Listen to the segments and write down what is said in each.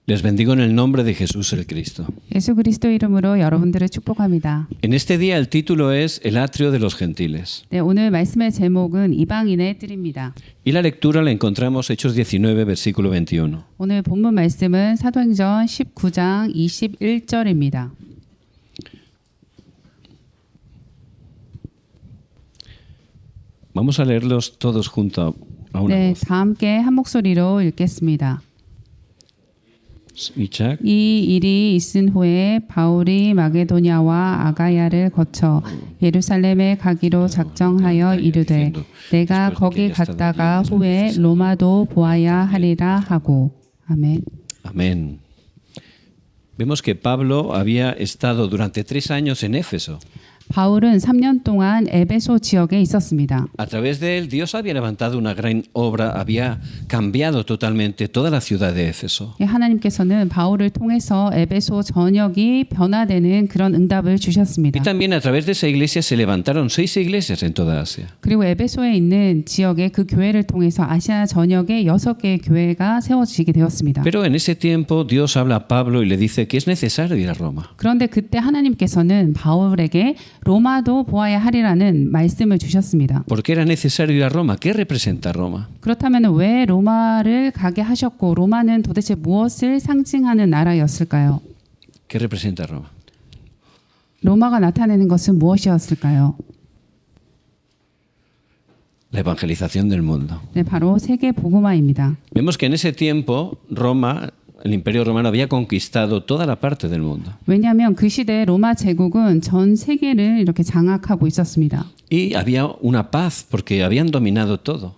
Les bendigo en el nombre de Jesús el Cristo. 예수 그리스도 이름으로 여러분들을 축복합니다. En este día el título es El atrio de los gentiles. 네, 오늘 말씀의 제목은 이방인의 뜰입니다. Y la lectura la encontramos Hechos 19, versículo 21. 오늘 본문 말씀은 사도행전 19장 21절입니다. Vamos a leerlos todos juntos a una 네, voz. 다 함께 한 목소리로 읽겠습니다. Ichak. 이 일이 있은 후에 바울이 마게도냐와 아가야를 거쳐 예루살렘에 가기로 작정하여 이르되 내가 거기 갔다가 후에 로마도 보아야 하리라 하고. 아멘. Amén. Vemos que Pablo había estado durante 3 años en Éfeso. 바울은 3년 동안 에베소 지역에 있었습니다. A través de él, Dios había levantado una gran obra, había cambiado totalmente toda la ciudad de Éfeso. 하나님께서는 바울을 통해서 에베소 전역이 변화되는 그런 응답을 Y 주셨습니다. también a través de esa iglesia se levantaron 6 iglesias en toda Asia. 그리고 에베소에 있는 지역의 그 교회를 통해서 아시아 전역에 6개의 교회가 세워지게 되었습니다. Pero en ese tiempo Dios habla a Pablo y le dice que es necesario ir a Roma. 그런데 그때 하나님께서는 바울에게 로마도 보아야 하리라는 말씀을 주셨습니다. ¿Por qué era necesario ir a Roma? ¿Qué representa Roma? 그렇다면 왜 로마를 가게 하셨고 로마는 도대체 무엇을 상징하는 나라였을까요? ¿Qué representa Roma? 로마가 나타내는 것은 무엇이었을까요? La evangelización del mundo. 네, 바로 세계 복음화입니다. Vemos que en ese tiempo Roma, el imperio romano, había conquistado toda la parte del mundo. 왜냐하면 그 시대 로마 제국은 전 세계를 이렇게 장악하고 있었습니다. Y había una paz porque habían dominado todo.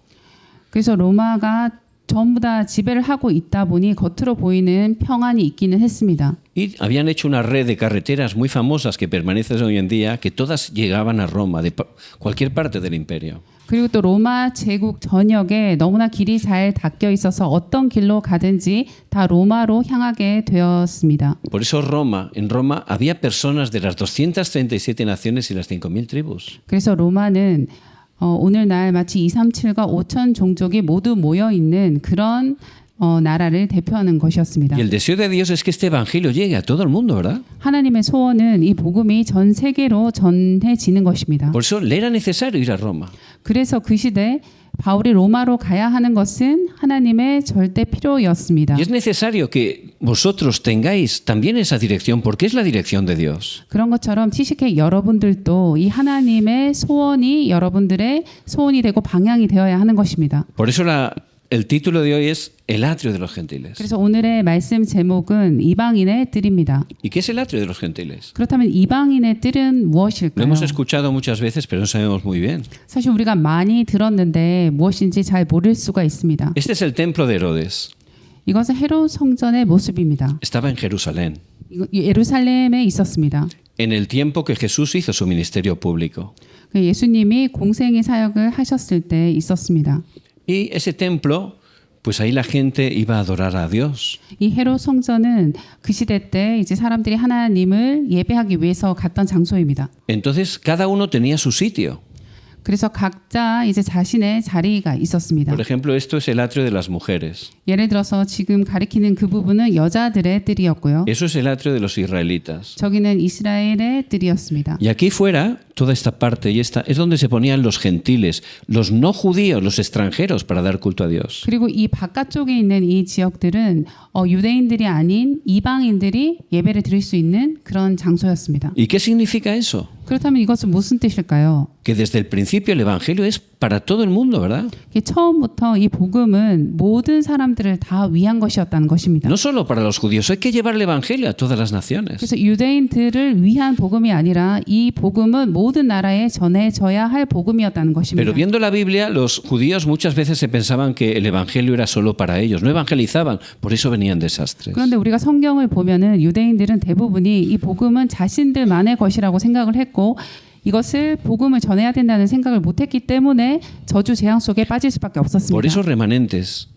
그래서 로마가 전부 다 지배를 하고 있다 보니 겉으로 보이는 평안이 있기는 했습니다. Y habían hecho una red de carreteras muy famosas que permanecen hoy en día, que todas llegaban a Roma, de cualquier parte del imperio. 그리고 또 로마 제국 전역에 너무나 길이 잘 닦여 있어서 어떤 길로 가든지 다 로마로 향하게 되었습니다. Por eso en Roma había personas de las 237 naciones y las 5.000 tribus. 그래서 로마는 오늘날 마치 237과 5천 종족이 모두 모여 있는 그런 나라를 대표하는 것이었습니다. Y el deseo de Dios es que este evangelio llegue a todo el mundo, ¿verdad? 하나님의 소원은 이 복음이 전 세계로 전해지는 것입니다. Por eso le era necesario ir a Roma. 그래서 그 시대 바울이 로마로 가야 하는 것은 하나님의 절대 필요였습니다. Y es necesario que vosotros tengáis también esa dirección, porque es la dirección de Dios. 그런 것처럼 지식의 여러분들도 이 하나님의 소원이 여러분들의 소원이 되고 방향이 되어야 하는 것입니다. Por eso el título de hoy es El atrio de los gentiles. 그래서 오늘의 말씀 제목은 이방인의 뜰입니다. ¿Y qué es el atrio de los gentiles? 그렇다면 이방인의 뜰은 Lo 무엇일까요? hemos escuchado muchas veces, pero no sabemos muy bien. 사실 우리가 많이 들었는데 무엇인지 잘 모를 수가 있습니다. Este es el templo de Herodes. 이것은 헤롯 성전의 모습입니다. Estaba en Jerusalén, 예루살렘에 있었습니다. en el tiempo que Jesús hizo su ministerio público. 예수님이 공생의 사역을 하셨을 때 있었습니다. Y ese templo, pues ahí la gente iba a adorar a Dios. 이 헤롯 성전은 그 시대 때 이제 사람들이 하나님을 예배하기 위해서 갔던 장소입니다. Entonces cada uno tenía su sitio. 그래서 각자 이제 자신의 자리가 있었습니다. Por ejemplo, esto es el atrio de las mujeres. 예를 들어서 지금 가리키는 그 부분은 여자들의 뜰이었고요. Eso es el atrio de los israelitas. 저기는 이스라엘의 뜰이었습니다. Y aquí fuera, toda esta parte y esta es donde se ponían los gentiles, los no judíos, los extranjeros, para dar culto a Dios. 그리고 이 바깥쪽에 있는 이 지역들은 유대인들이 아닌 이방인들이 예배를 드릴 수 있는 그런 장소였습니다. ¿Y qué significa eso? 그렇다면 이것은 무슨 뜻일까요? Que desde el principio el evangelio es para todo el mundo, ¿verdad? 처음부터 이 복음은 모든 사람들을 다 위한 것이었다는 것입니다. No solo para los judíos, hay que llevar el evangelio a todas las naciones. 그래서 유대인들을 위한 복음이 아니라 이 복음은 모든 나라에 전해져야 할 복음이었다는 것입니다. Pero viendo la Biblia, los judíos muchas veces se pensaban que el evangelio era solo para ellos, no evangelizaban, por eso venían desastres. 그런데 우리가 성경을 보면은 유대인들은 대부분이 이 복음은 자신들만의 것이라고 생각을 했고 이것을 복음을 전해야 된다는 생각을 못했기 때문에 저주 재앙 속에 빠질 수밖에 Por 없었습니다. eso remanentes,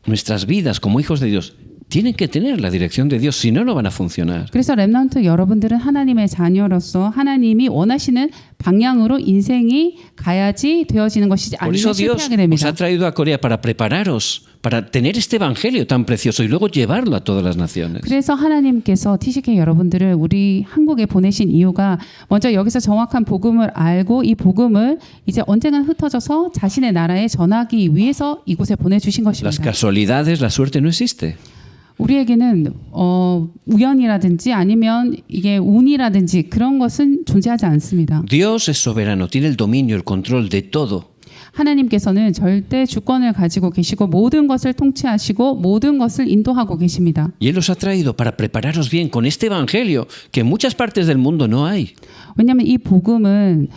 nuestras vidas como hijos de Dios, tienen que tener la dirección de Dios, si no, no van a funcionar. 그래서 렘넌트 여러분들은 하나님의 자녀로서 하나님이 원하시는 방향으로 인생이 가야지 되어지는 것이지 Por eso 아니면 Dios 실패하게 os 됩니다. ha traído a Corea para prepararos, para tener este evangelio tan precioso y luego llevarlo a todas las naciones. 그래서 하나님께서 TCK 여러분들을 우리 한국에 보내신 이유가 먼저 여기서 정확한 복음을 알고 이 복음을 이제 언젠가 흩어져서 자신의 나라에 전하기 위해서 이곳에 보내주신 Las 것입니다. casualidades, la suerte no existe. 우리에게는 우연이라든지 아니면 이게 운이라든지 그런 것은 존재하지 않습니다. Dios es soberano, tiene el dominio, el control de todo. 하나님께서는 절대 주권을 가지고 계시고 모든 것을 통치하시고 모든 것을 인도하고 계십니다. Y Él os ha traído para prepararos bien con este evangelio que en muchas partes del mundo no hay. 왜냐하면 이 복음은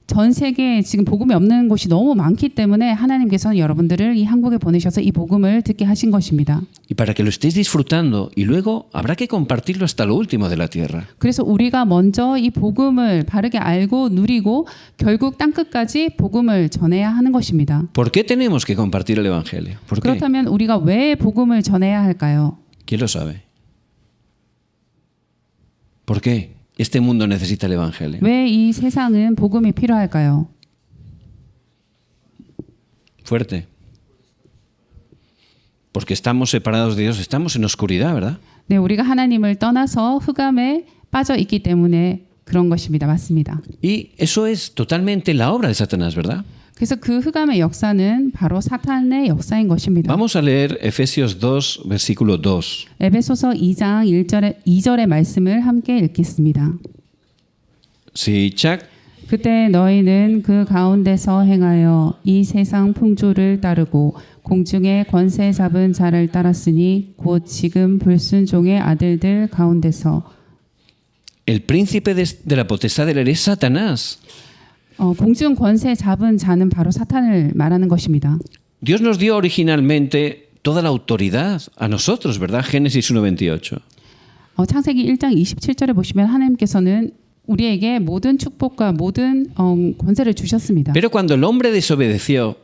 전 세계에 지금 복음이 없는 곳이 너무 많기 때문에 하나님께서는 여러분들을 이 한국에 보내셔서 이 복음을 듣게 하신 것입니다. Y para que lo estéis disfrutando y luego habrá que compartirlo hasta lo último de la tierra. 그래서 우리가 먼저 이 복음을 바르게 알고 누리고 결국 땅끝까지 복음을 전해야 하는 것입니다. ¿Por qué tenemos que compartir el evangelio? ¿Por qué? 그렇다면 우리가 왜 복음을 전해야 할까요? ¿Quién lo sabe? ¿Por qué este mundo necesita el evangelio? 왜 이 세상은 복음이 필요할까요? Fuerte. Porque estamos separados de Dios, estamos en oscuridad, ¿verdad? 네, 우리가 하나님을 떠나서 흑암에 빠져 있기 때문에 그런 것입니다. 맞습니다. Y eso es totalmente la obra de Satanás, ¿verdad? 그래서 그 흑암의 역사는 바로 사탄의 역사인 것입니다. Vamos a leer Efesios 2, versículo 2. 에베소서 2장 2절의 말씀을 함께 읽겠습니다. 시작. 그때 너희는 그 가운데서 행하여 이 세상 풍조를 따르고 공중의 권세 잡은 자를 따랐으니 곧 지금 불순종의 아들들 가운데서 El príncipe de la potestad del aire es Satanás. 공중 권세 잡은 자는 바로 사탄을 말하는 것입니다. Dios nos dio originalmente toda la autoridad a nosotros, ¿verdad? Génesis 1:28. 창세기 1장 27절에 보시면 하나님께서는 우리에게 모든 축복과 모든 권세를 주셨습니다. Pero cuando el hombre desobedeció,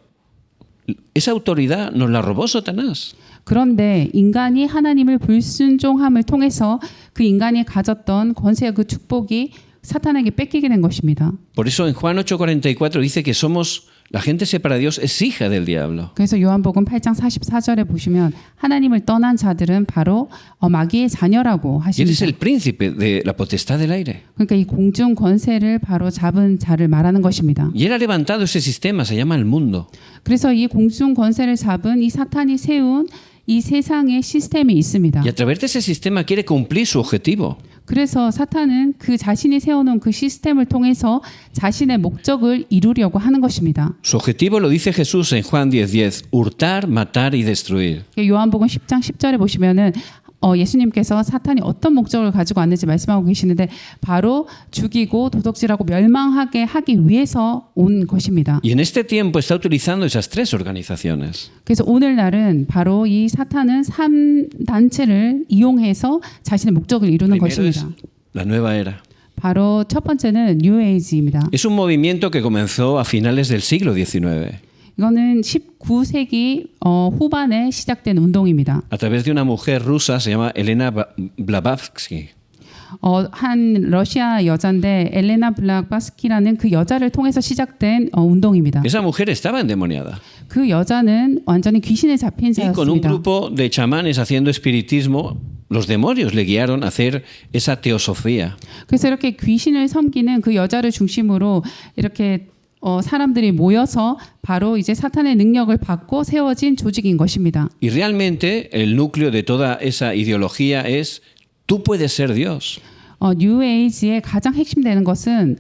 esa autoridad nos la robó Satanás. 그런데 인간이 하나님을 불순종함을 통해서 그 인간이 가졌던 권세와 그 축복이 사탄에게 뺏기게 된 것입니다. Por eso en Juan 8:44 dice que somos la gente separada de Dios es hija del diablo. 그래서 요한복음 8장 44절에 보시면 하나님을 떠난 자들은 바로 마귀의 자녀라고 Y él es 하십니다. el príncipe de la potestad del aire. 그러니까 이 공중 권세를 바로 잡은 자를 말하는 것입니다. Y él ha levantado ese sistema, se llama el mundo. 그래서 이 공중 권세를 잡은 이 사탄이 세운 이 세상의 시스템이 있습니다. Y a través de ese sistema quiere cumplir su objetivo. 그래서 사탄은 그 자신이 세워놓은 그 시스템을 통해서 자신의 목적을 이루려고 하는 것입니다. Su objetivo lo dice Jesús en Juan 10:10, hurtar, matar y destruir. 요한복음 10장 10절에 보시면은 예수님께서 사탄이 어떤 목적을 가지고 왔는지 말씀하고 계시는데 바로 죽이고 도둑질하고 멸망하게 하기 위해서 온 것입니다. Y en este tiempo está utilizando esas tres organizaciones. 그래서 오늘날은 바로 이 사탄은 3단체를 이용해서 자신의 목적을 이루는 Primero es 것입니다. la nueva era. 바로 첫 번째는 뉴에이지입니다. Es un movimiento que comenzó a finales del siglo XIX 이거는 19세기 후반에 시작된 운동입니다. a través de una mujer rusa, se llama Elena Blavatsky. 한 러시아 여자인데 엘레나 블라바스키라는 그 여자를 통해서 시작된 운동입니다. Esa mujer estaba endemoniada. 그 여자는 완전히 귀신에 잡힌 Y con un 자였습니다. grupo de chamanes haciendo espiritismo, los demonios le guiaron a hacer esa teosofía. 그래서 이렇게 귀신을 섬기는 그 여자를 중심으로 이렇게 사람들이 모여서 바로 이제 사탄의 능력을 받고 세워진 조직인 것입니다. Y realmente el núcleo de toda esa ideología es tú puedes ser Dios. 뉴에이지의 가장 핵심되는 것은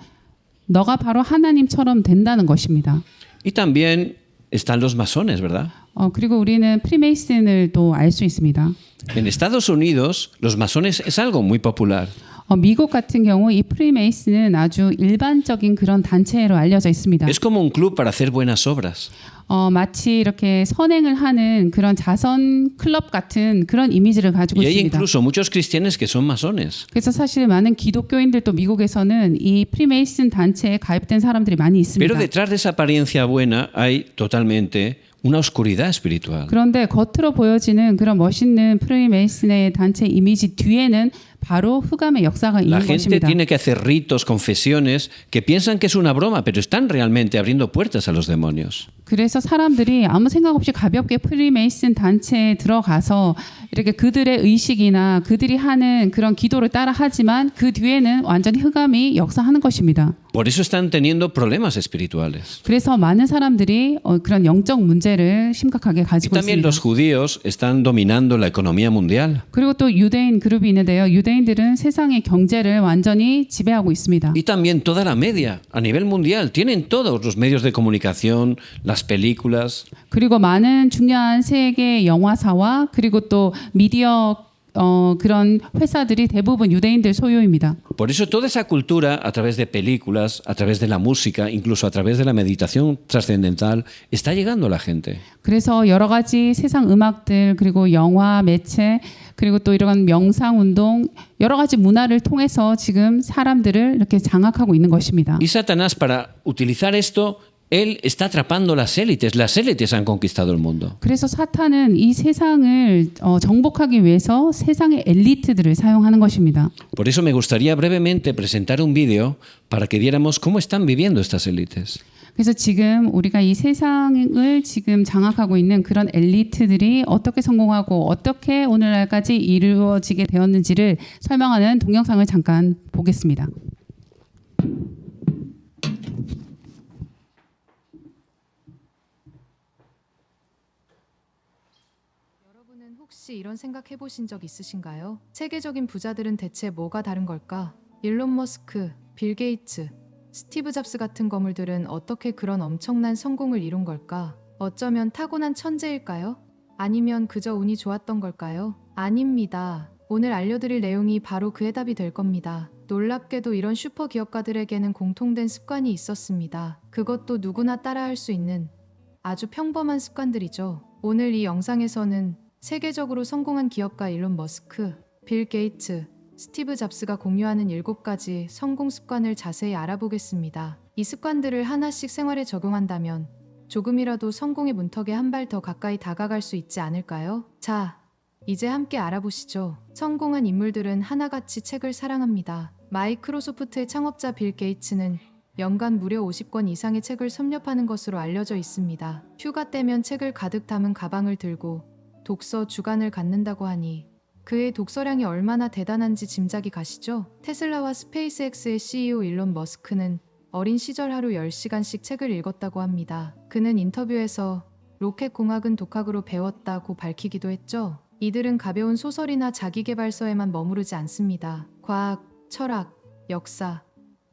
너가 바로 하나님처럼 된다는 것입니다. Y también están los masones, ¿verdad? 그리고 우리는 프리메이슨을 또 알 수 있습니다. En Estados Unidos, los masones es algo muy popular. 미국 같은 경우 이 프리메이슨은 아주 일반적인 그런 단체로 알려져 있습니다. Es como un club para hacer buenas obras. 마치 이렇게 선행을 하는 그런 자선 클럽 같은 그런 이미지를 가지고 Y hay 있습니다. incluso muchos cristianos que son masones. 그래서 사실 많은 기독교인들도 미국에서는 이 프리메이슨 단체에 가입된 사람들이 많이 있습니다. Pero detrás de esa apariencia buena hay totalmente una oscuridad espiritual. 그런데 겉으로 보여지는 그런 멋있는 프리메이슨의 단체 이미지 뒤에는 바로 흑암의 역사가 La 있는 gente 것입니다. tiene que hacer ritos, confesiones, que piensan que es una broma, pero están realmente abriendo puertas a los demonios. 그래서 사람들이 아무 생각 없이 가볍게 프리메이슨 단체에 들어가서 이렇게 그들의 의식이나 그들이 하는 그런 기도를 따라 하지만 그 뒤에는 완전히 흑암이 역사하는 것입니다. Por eso están teniendo problemas espirituales. 그래서 많은 사람들이 그런 영적 문제를 심각하게 Y 가지고 también 있습니다. los judíos están dominando la economía mundial. 그리고 또 유대인 그룹이 있는데요. 유대인들은 세상의 경제를 완전히 지배하고 있습니다. Y también toda la media a nivel mundial. Tienen todos los medios de comunicación, las películas. 그리고 많은 중요한 세계 영화사와 그리고 또 미디어 그런 회사들이 대부분 유대인들 소유입니다. Por eso toda esa cultura, a través de películas, a través de la música, incluso a través de la meditación trascendental, está llegando a la gente. 그래서 여러 가지 세상 음악들 그리고 영화, 매체 그리고 또 이런 명상 운동 여러 가지 문화를 통해서 지금 사람들을 이렇게 장악하고 있는 것입니다. Y Satanás, para utilizar esto, él está atrapando las élites. Las élites han conquistado el mundo. 그래서 사탄은 이 세상을 정복하기 위해서 세상의 엘리트들을 사용하는 것입니다. Por eso me gustaría brevemente presentar un vídeo para que viéramos cómo están viviendo estas élites. 그래서 지금 우리가 이 세상을 지금 장악하고 있는 그런 엘리트들이 어떻게 성공하고 어떻게 오늘날까지 이루어지게 되었는지를 설명하는 동영상을 잠깐 보겠습니다. 여러분은 혹시 이런 생각 해보신 적 있으신가요? 세계적인 부자들은 대체 뭐가 다른 걸까? 일론 머스크, 빌 게이츠, 스티브 잡스 같은 거물들은 어떻게 그런 엄청난 성공을 이룬 걸까? 어쩌면 타고난 천재일까요? 아니면 그저 운이 좋았던 걸까요? 아닙니다. 오늘 알려드릴 내용이 바로 그의 답이 될 겁니다. 놀랍게도 이런 슈퍼 기업가들에게는 공통된 습관이 있었습니다. 그것도 누구나 따라할 수 있는 아주 평범한 습관들이죠. 오늘 이 영상에서는 세계적으로 성공한 기업가 일론 머스크, 빌 게이츠, 스티브 잡스가 공유하는 7가지 성공 습관을 자세히 알아보겠습니다. 이 습관들을 하나씩 생활에 적용한다면 조금이라도 성공의 문턱에 한 발 더 가까이 다가갈 수 있지 않을까요? 자, 이제 함께 알아보시죠. 성공한 인물들은 하나같이 책을 사랑합니다. 마이크로소프트의 창업자 빌 게이츠는 연간 무려 50권 이상의 책을 섭렵하는 것으로 알려져 있습니다. 휴가 때면 책을 가득 담은 가방을 들고 독서 주간을 갖는다고 하니 그의 독서량이 얼마나 대단한지 짐작이 가시죠? 테슬라와 스페이스X의 CEO 일론 머스크는 어린 시절 하루 10시간씩 책을 읽었다고 합니다. 그는 인터뷰에서 로켓 공학은 독학으로 배웠다고 밝히기도 했죠. 이들은 가벼운 소설이나 자기계발서에만 머무르지 않습니다. 과학, 철학, 역사,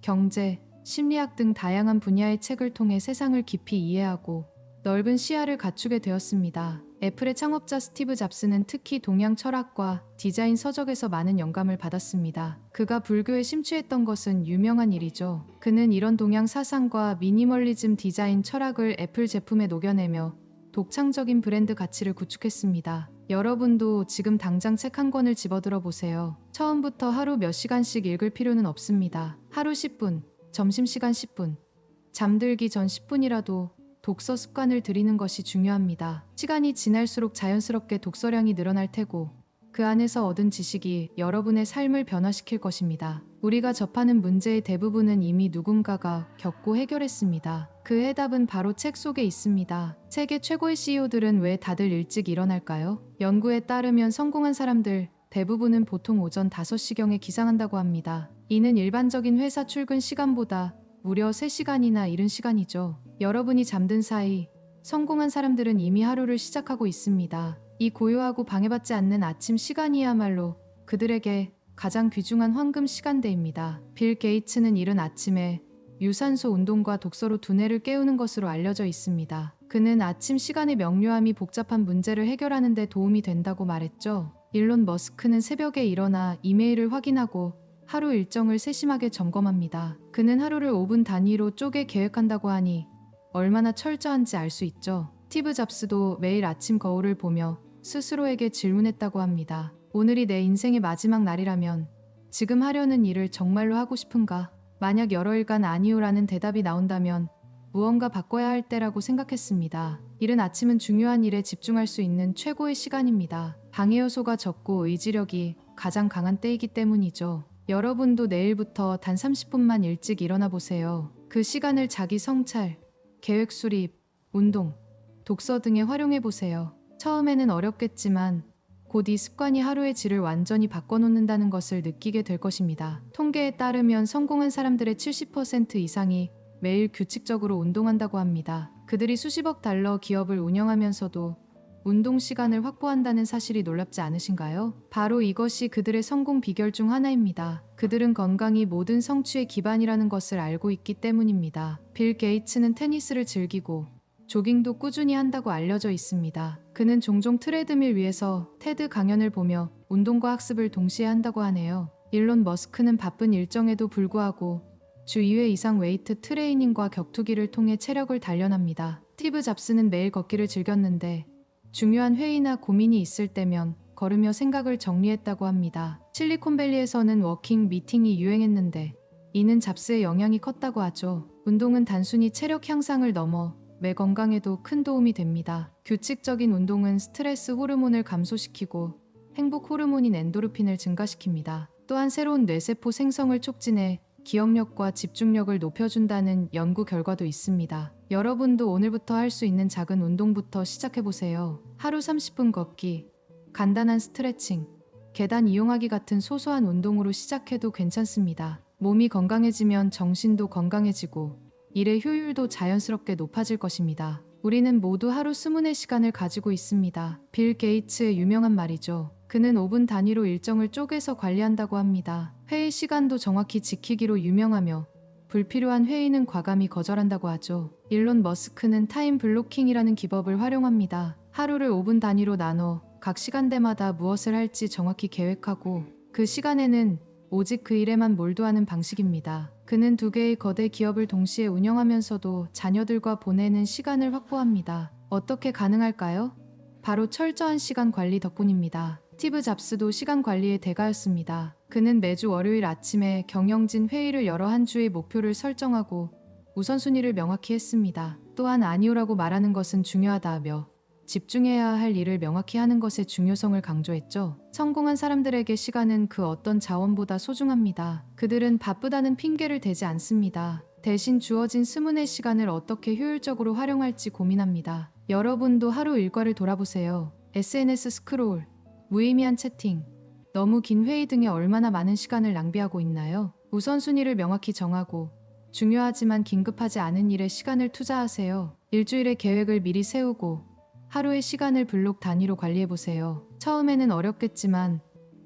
경제, 심리학 등 다양한 분야의 책을 통해 세상을 깊이 이해하고 넓은 시야를 갖추게 되었습니다. 애플의 창업자 스티브 잡스는 특히 동양 철학과 디자인 서적에서 많은 영감을 받았습니다. 그가 불교에 심취했던 것은 유명한 일이죠. 그는 이런 동양 사상과 미니멀리즘 디자인 철학을 애플 제품에 녹여내며 독창적인 브랜드 가치를 구축했습니다. 여러분도 지금 당장 책 한 권을 집어들어 보세요. 처음부터 하루 몇 시간씩 읽을 필요는 없습니다. 하루 10분, 점심시간 10분, 잠들기 전 10분이라도 독서 습관을 들이는 것이 중요합니다. 시간이 지날수록 자연스럽게 독서량이 늘어날 테고 그 안에서 얻은 지식이 여러분의 삶을 변화시킬 것입니다. 우리가 접하는 문제의 대부분은 이미 누군가가 겪고 해결했습니다. 그 해답은 바로 책 속에 있습니다. 세계 최고의 CEO들은 왜 다들 일찍 일어날까요? 연구에 따르면 성공한 사람들 대부분은 보통 오전 5시경에 기상한다고 합니다. 이는 일반적인 회사 출근 시간보다 무려 3시간이나 이른 시간이죠. 여러분이 잠든 사이 성공한 사람들은 이미 하루를 시작하고 있습니다. 이 고요하고 방해받지 않는 아침 시간이야말로 그들에게 가장 귀중한 황금 시간대입니다. 빌 게이츠는 이른 아침에 유산소 운동과 독서로 두뇌를 깨우는 것으로 알려져 있습니다. 그는 아침 시간의 명료함이 복잡한 문제를 해결하는 데 도움이 된다고 말했죠. 일론 머스크는 새벽에 일어나 이메일을 확인하고 하루 일정을 세심하게 점검합니다. 그는 하루를 5분 단위로 쪼개 계획한다고 하니 얼마나 철저한지 알 수 있죠. 스티브 잡스도 매일 아침 거울을 보며 스스로에게 질문했다고 합니다. 오늘이 내 인생의 마지막 날이라면 지금 하려는 일을 정말로 하고 싶은가? 만약 여러 일간 아니요라는 대답이 나온다면 무언가 바꿔야 할 때라고 생각했습니다. 이른 아침은 중요한 일에 집중할 수 있는 최고의 시간입니다. 방해 요소가 적고 의지력이 가장 강한 때이기 때문이죠. 여러분도 내일부터 단 30분만 일찍 일어나 보세요. 그 시간을 자기 성찰, 계획 수립, 운동, 독서 등에 활용해 보세요. 처음에는 어렵겠지만 곧 이 습관이 하루의 질을 완전히 바꿔놓는다는 것을 느끼게 될 것입니다. 통계에 따르면 성공한 사람들의 70% 이상이 매일 규칙적으로 운동한다고 합니다. 그들이 수십억 달러 기업을 운영하면서도 운동 시간을 확보한다는 사실이 놀랍지 않으신가요? 바로 이것이 그들의 성공 비결 중 하나입니다. 그들은 건강이 모든 성취의 기반이라는 것을 알고 있기 때문입니다. 빌 게이츠는 테니스를 즐기고 조깅도 꾸준히 한다고 알려져 있습니다. 그는 종종 트레드밀 위에서 테드 강연을 보며 운동과 학습을 동시에 한다고 하네요. 일론 머스크는 바쁜 일정에도 불구하고 주 2회 이상 웨이트 트레이닝과 격투기를 통해 체력을 단련합니다. 스티브 잡스는 매일 걷기를 즐겼는데 중요한 회의나 고민이 있을 때면 걸으며 생각을 정리했다고 합니다. 실리콘밸리에서는 워킹 미팅이 유행했는데 이는 잡스의 영향이 컸다고 하죠. 운동은 단순히 체력 향상을 넘어 뇌 건강에도 큰 도움이 됩니다. 규칙적인 운동은 스트레스 호르몬을 감소시키고 행복 호르몬인 엔도르핀을 증가시킵니다. 또한 새로운 뇌세포 생성을 촉진해 기억력과 집중력을 높여준다는 연구 결과도 있습니다. 여러분도 오늘부터 할 수 있는 작은 운동부터 시작해보세요. 하루 30분 걷기, 간단한 스트레칭, 계단 이용하기 같은 소소한 운동으로 시작해도 괜찮습니다. 몸이 건강해지면 정신도 건강해지고 일의 효율도 자연스럽게 높아질 것입니다. 우리는 모두 하루 24시간을 가지고 있습니다. 빌 게이츠의 유명한 말이죠. 그는 5분 단위로 일정을 쪼개서 관리한다고 합니다. 회의 시간도 정확히 지키기로 유명하며 불필요한 회의는 과감히 거절한다고 하죠. 일론 머스크는 타임 블로킹이라는 기법을 활용합니다. 하루를 5분 단위로 나눠 각 시간대마다 무엇을 할지 정확히 계획하고 그 시간에는 오직 그 일에만 몰두하는 방식입니다. 그는 2개의 거대 기업을 동시에 운영하면서도 자녀들과 보내는 시간을 확보합니다. 어떻게 가능할까요? 바로 철저한 시간 관리 덕분입니다. 스티브 잡스도 시간 관리의 대가였습니다. 그는 매주 월요일 아침에 경영진 회의를 열어 한 주의 목표를 설정하고 우선순위를 명확히 했습니다. 또한 아니오라고 말하는 것은 중요하다며 집중해야 할 일을 명확히 하는 것의 중요성을 강조했죠. 성공한 사람들에게 시간은 그 어떤 자원보다 소중합니다. 그들은 바쁘다는 핑계를 대지 않습니다. 대신 주어진 스문의 시간을 어떻게 효율적으로 활용할지 고민합니다. 여러분도 하루 일과를 돌아보세요. SNS 스크롤, 무의미한 채팅, 너무 긴 회의 등에 얼마나 많은 시간을 낭비하고 있나요? 우선순위를 명확히 정하고 중요하지만 긴급하지 않은 일에 시간을 투자하세요. 일주일의 계획을 미리 세우고 하루의 시간을 블록 단위로 관리해보세요. 처음에는 어렵겠지만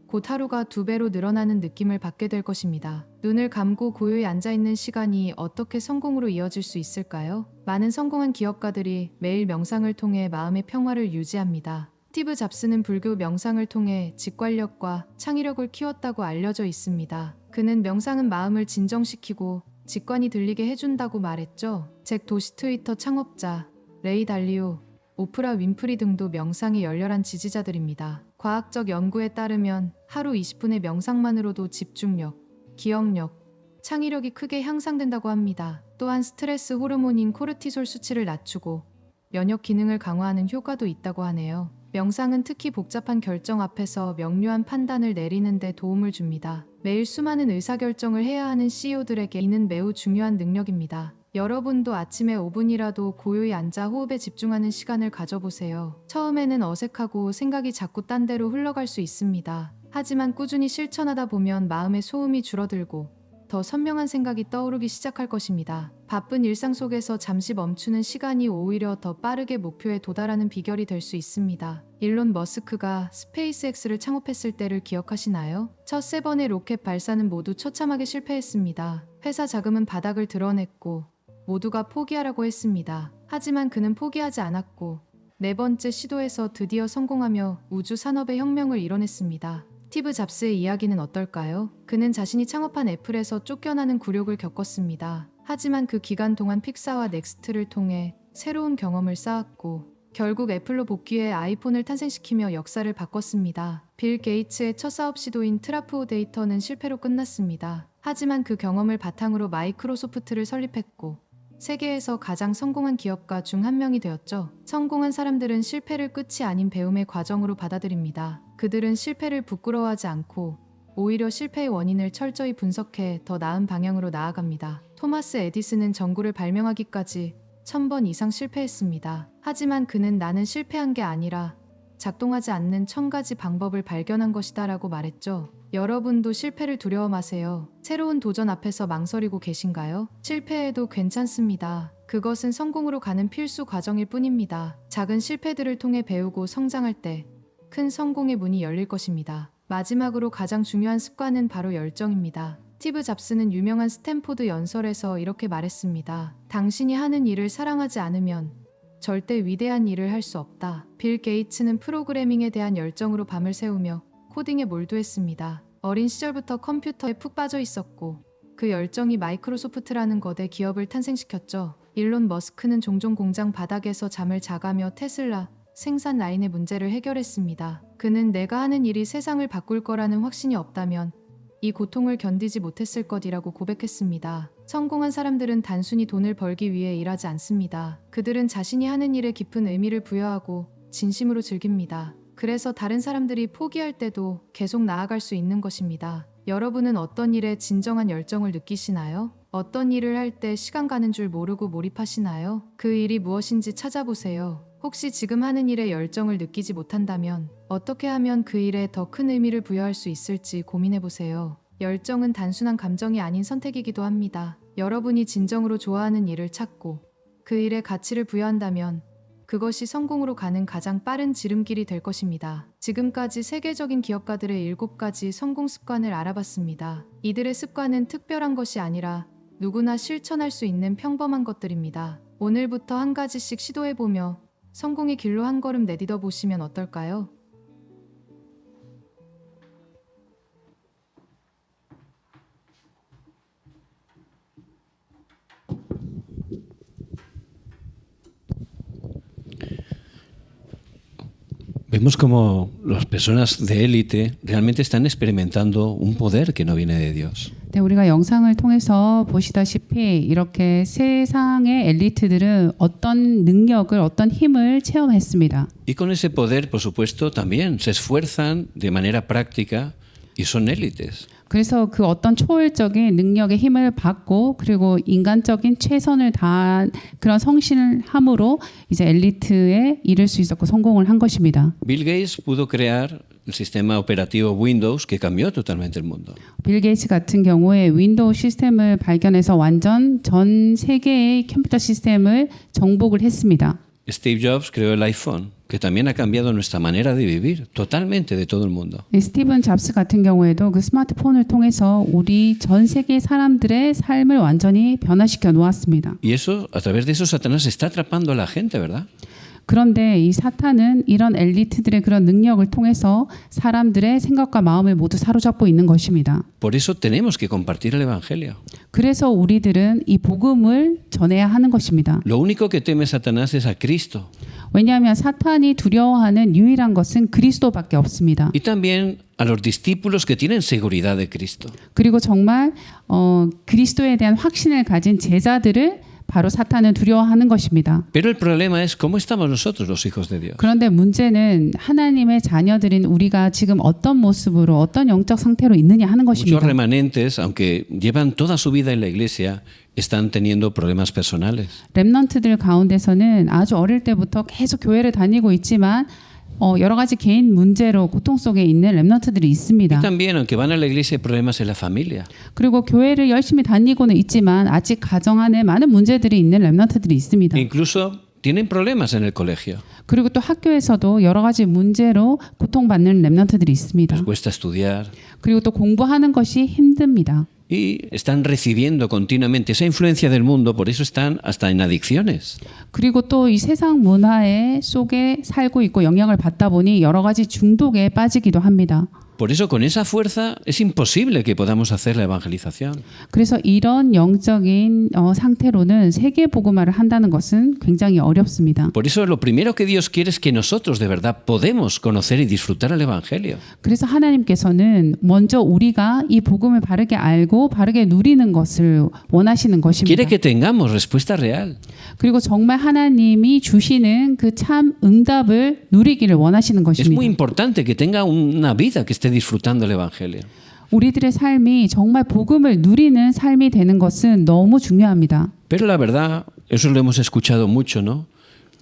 곧 하루가 2배로 늘어나는 느낌을 받게 될 것입니다. 눈을 감고 고요히 앉아있는 시간이 어떻게 성공으로 이어질 수 있을까요? 많은 성공한 기업가들이 매일 명상을 통해 마음의 평화를 유지합니다. 스티브 잡스는 불교 명상을 통해 직관력과 창의력을 키웠다고 알려져 있습니다. 그는 명상은 마음을 진정시키고 직관이 들리게 해준다고 말했죠. 잭 도시 트위터 창업자, 레이 달리오, 오프라 윈프리 등도 명상의 열렬한 지지자들입니다. 과학적 연구에 따르면 하루 20분의 명상만으로도 집중력, 기억력, 창의력이 크게 향상된다고 합니다. 또한 스트레스 호르몬인 코르티솔 수치를 낮추고 면역 기능을 강화하는 효과도 있다고 하네요. 명상은 특히 복잡한 결정 앞에서 명료한 판단을 내리는 데 도움을 줍니다. 매일 수많은 의사결정을 해야 하는 CEO들에게 이는 매우 중요한 능력입니다. 여러분도 아침에 5분이라도 고요히 앉아 호흡에 집중하는 시간을 가져보세요. 처음에는 어색하고 생각이 자꾸 딴 데로 흘러갈 수 있습니다. 하지만 꾸준히 실천하다 보면 마음의 소음이 줄어들고 더 선명한 생각이 떠오르기 시작할 것입니다. 바쁜 일상 속에서 잠시 멈추는 시간이 오히려 더 빠르게 목표에 도달하는 비결이 될 수 있습니다. 일론 머스크가 스페이스X를 창업했을 때를 기억하시나요? 첫 3번의 로켓 발사는 모두 처참하게 실패했습니다. 회사 자금은 바닥을 드러냈고 모두가 포기하라고 했습니다. 하지만 그는 포기하지 않았고 4번째 시도에서 드디어 성공하며 우주 산업의 혁명을 이뤄냈습니다. 스티브 잡스의 이야기는 어떨까요? 그는 자신이 창업한 애플에서 쫓겨나는 굴욕을 겪었습니다. 하지만 그 기간 동안 픽사와 넥스트를 통해 새로운 경험을 쌓았고 결국 애플로 복귀해 아이폰을 탄생시키며 역사를 바꿨습니다. 빌 게이츠의 첫 사업 시도인 트라프오 데이터는 실패로 끝났습니다. 하지만 그 경험을 바탕으로 마이크로소프트를 설립했고 세계에서 가장 성공한 기업가 중 한 명이 되었죠. 성공한 사람들은 실패를 끝이 아닌 배움의 과정으로 받아들입니다. 그들은 실패를 부끄러워하지 않고 오히려 실패의 원인을 철저히 분석해 더 나은 방향으로 나아갑니다. 토마스 에디슨은 전구를 발명하기까지 1000번 이상 실패했습니다. 하지만 그는 나는 실패한 게 아니라 작동하지 않는 1000가지 방법을 발견한 것이다 라고 말했죠. 여러분도 실패를 두려워 마세요. 새로운 도전 앞에서 망설이고 계신가요? 실패해도 괜찮습니다. 그것은 성공으로 가는 필수 과정일 뿐입니다. 작은 실패들을 통해 배우고 성장할 때 큰 성공의 문이 열릴 것입니다. 마지막으로 가장 중요한 습관은 바로 열정입니다. 스티브 잡스는 유명한 스탠포드 연설에서 이렇게 말했습니다. 당신이 하는 일을 사랑하지 않으면 절대 위대한 일을 할 수 없다. 빌 게이츠는 프로그래밍에 대한 열정으로 밤을 새우며 코딩에 몰두했습니다. 어린 시절부터 컴퓨터에 푹 빠져 있었고 그 열정이 마이크로소프트라는 거대 기업을 탄생시켰죠. 일론 머스크는 종종 공장 바닥에서 잠을 자가며 테슬라 생산 라인의 문제를 해결했습니다. 그는 내가 하는 일이 세상을 바꿀 거라는 확신이 없다면 이 고통을 견디지 못했을 것이라고 고백했습니다. 성공한 사람들은 단순히 돈을 벌기 위해 일하지 않습니다. 그들은 자신이 하는 일에 깊은 의미를 부여하고 진심으로 즐깁니다. 그래서 다른 사람들이 포기할 때도 계속 나아갈 수 있는 것입니다. 여러분은 어떤 일에 진정한 열정을 느끼시나요? 어떤 일을 할 때 시간 가는 줄 모르고 몰입하시나요? 그 일이 무엇인지 찾아보세요. 혹시 지금 하는 일에 열정을 느끼지 못한다면 어떻게 하면 그 일에 더 큰 의미를 부여할 수 있을지 고민해보세요. 열정은 단순한 감정이 아닌 선택이기도 합니다. 여러분이 진정으로 좋아하는 일을 찾고 그 일에 가치를 부여한다면 그것이 성공으로 가는 가장 빠른 지름길이 될 것입니다. 지금까지 세계적인 기업가들의 7가지 성공 습관을 알아봤습니다. 이들의 습관은 특별한 것이 아니라 누구나 실천할 수 있는 평범한 것들입니다. 오늘부터 한 가지씩 시도해보며 성공의 길로 한 걸음 내딛어 보시면 어떨까요? Vemos como las personas de élite realmente están experimentando un poder que no viene de Dios. 네, 우리가 영상을 통해서 보시다시피 이렇게 세상의 엘리트들은 어떤 능력을, 어떤 힘을 체험했습니다. Y con ese poder, por supuesto, también se esfuerzan de manera práctica y son élites. 그래서 그 어떤 초월적인 능력의 힘을 받고 그리고 인간적인 최선을 다한 그런 성신을 함으로 이제 엘리트에 이를 수 있었고 성공을 한 것입니다. Bill Gates pudo crear el sistema operativo Windows que cambió totalmente el mundo. 빌 게이츠 같은 경우에 윈도우 시스템을 발견해서 완전 전 세계의 컴퓨터 시스템을 정복을 했습니다. Steve Jobs creó el iPhone, que también ha cambiado nuestra manera de vivir totalmente de todo el mundo. 스티븐 잡스 같은 경우에도 그 스마트폰을 통해서 우리 전 세계 사람들의 삶을 완전히 변화시켜 놓았습니다. Y eso, a través de eso, Satanás está atrapando a la gente, ¿verdad? 그런데 이 사탄은 이런 엘리트들의 그런 능력을 통해서 사람들의 생각과 마음을 모두 사로잡고 있는 것입니다. Por eso tenemos que compartir el Evangelio. 그래서 우리들은 이 복음을 전해야 하는 것입니다. Lo único que teme Satanás es a Cristo. 왜냐하면 사탄이 두려워하는 유일한 것은 그리스도밖에 없습니다. Y también a los discípulos que tienen seguridad de Cristo. 그리고 정말 그리스도에 대한 확신을 가진 제자들을 바로 사탄은 두려워하는 것입니다. Pero el problema es cómo estamos nosotros, los hijos de Dios. 그런데 문제는 하나님의 자녀들인 우리가 지금 어떤 모습으로 어떤 영적 상태로 있느냐 하는 Muchos 것입니다. remanentes, aunque llevan toda su vida en la iglesia, están teniendo problemas personales. 렘넌트들 가운데서는 아주 어릴 때부터 계속 교회를 다니고 있지만 여러 가지 개인 문제로 고통 속에 있는 렘넌트들이 Y 있습니다. también, aunque van a la iglesia, hay problemas en la familia. 그리고 교회를 열심히 다니고는 있지만 아직 가정 안에 많은 문제들이 있는 렘넌트들이 있습니다. Incluso tienen problemas en el colegio. 그리고 또 학교에서도 여러 가지 문제로 고통받는 렘넌트들이 있습니다. Les cuesta estudiar 그리고 또 공부하는 것이 힘듭니다. y están recibiendo continuamente esa influencia del mundo, por eso están hasta en adicciones. 그리고 또 이 세상 문화에 속에 살고 있고 영향을 받다 보니 여러 가지 중독에 빠지기도 합니다. Por eso con esa fuerza es imposible que podamos hacer la evangelización. 그래서 이런 영적인 상태로는 세계 복음화를 한다는 것은 굉장히 어렵습니다. Por eso lo primero que Dios quiere es que nosotros de verdad podemos conocer y disfrutar el Evangelio. 그래서 하나님께서는 먼저 우리가 이 복음을 바르게 알고 바르게 누리는 것을 원하시는 것입니다. Quiere que tengamos respuesta real. 그리고 정말 하나님이 주시는 그 참 응답을 누리기를 원하시는 Es muy 것입니다. importante que tenga una vida que esté disfrutando el Evangelio. 우리들의 삶이 정말 복음을 누리는 삶이 되는 것은 너무 중요합니다. Pero la verdad, eso lo hemos escuchado mucho, ¿no?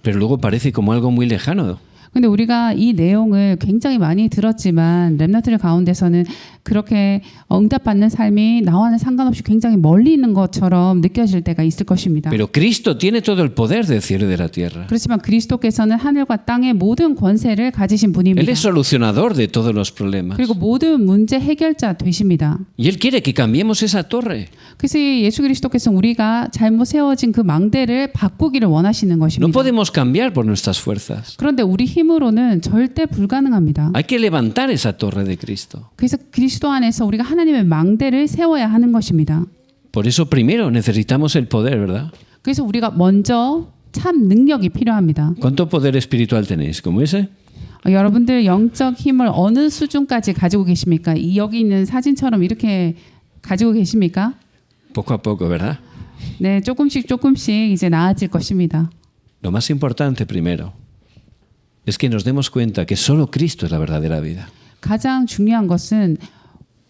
Pero luego parece como algo muy lejano. 근데 우리가 이 내용을 굉장히 많이 들었지만 렘넌트들 가운데서는 그렇게 응답받는 삶이 나와는 상관없이 굉장히 멀리 있는 것처럼 느껴질 때가 있을 것입니다. Pero Cristo tiene todo el poder del cielo y de la tierra. 그렇지만 그리스도께서는 하늘과 땅의 모든 권세를 가지신 Él 분입니다. es solucionador de todos los problemas. 그리고 모든 문제 해결자 되십니다. Y Él quiere que cambiemos esa torre. 그래서 예수 그리스도께서 우리가 잘못 세워진 그 망대를 바꾸기를 원하시는 No 것입니다. podemos cambiar por nuestras fuerzas. 그런데 우리 힘으로는 절대 불가능합니다. Hay que levantar esa torre de Cristo. 그래서 그리스도 안에서 우리가 하나님의 망대를 세워야 하는 것입니다. Por eso primero necesitamos el poder, ¿verdad? 그래서 우리가 먼저 참 능력이 필요합니다. ¿Cuánto poder espiritual tenéis? ¿Como ese? 여러분들 영적 힘을 어느 수준까지 가지고 계십니까? 여기 있는 사진처럼 이렇게 가지고 계십니까? Poco a poco, ¿verdad? 네, 조금씩 이제 나아질 것입니다. Lo más importante primero es que nos demos cuenta que solo Cristo es la verdadera vida. 가장 중요한 것은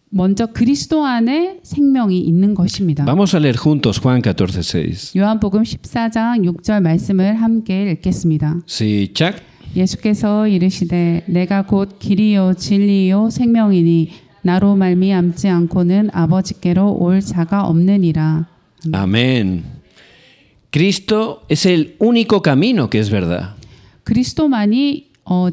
먼저 그리스도 안에 생명이 있는 것입니다. Vamos a leer juntos Juan 14:6. 요한복음 14장 6절 말씀을 함께 읽겠습니다. 시작. 예수께서 이르시되 내가 곧 길이요 진리요 생명이니 나로 말미암지 않고는 아버지께로 올 자가 없느니라. Amén. Cristo es el único camino que es verdad. 그리스도만이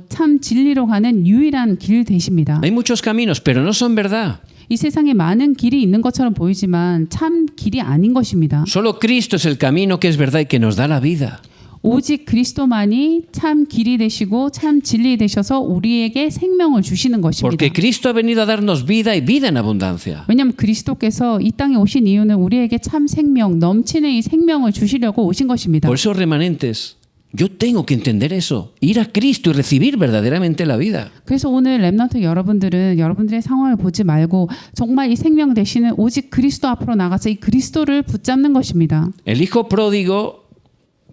참 진리로 가는 유일한 길 되십니다. Hay muchos caminos, pero no son verdad. 이 세상에 많은 길이 있는 것처럼 보이지만 참 길이 아닌 것입니다. Solo Cristo es el camino que es verdad y que nos da la vida. 오직 그리스도만이 참 길이 되시고 참 진리 되셔서 우리에게 생명을 주시는 것입니다. Porque Cristo ha venido a darnos vida y vida en abundancia. 왜냐하면 그리스도께서 이 땅에 오신 이유는 우리에게 참 생명, 넘치는 이 생명을 주시려고 오신 것입니다. Por eso, remanentes, yo tengo que entender eso, ir a Cristo y recibir verdaderamente la vida. 그래서 오늘 렘넌트 여러분들은 여러분들의 상황을 보지 말고 정말 이 생명 되시는 오직 그리스도 앞으로 나가서 이 그리스도를 붙잡는 것입니다. El hijo pródigo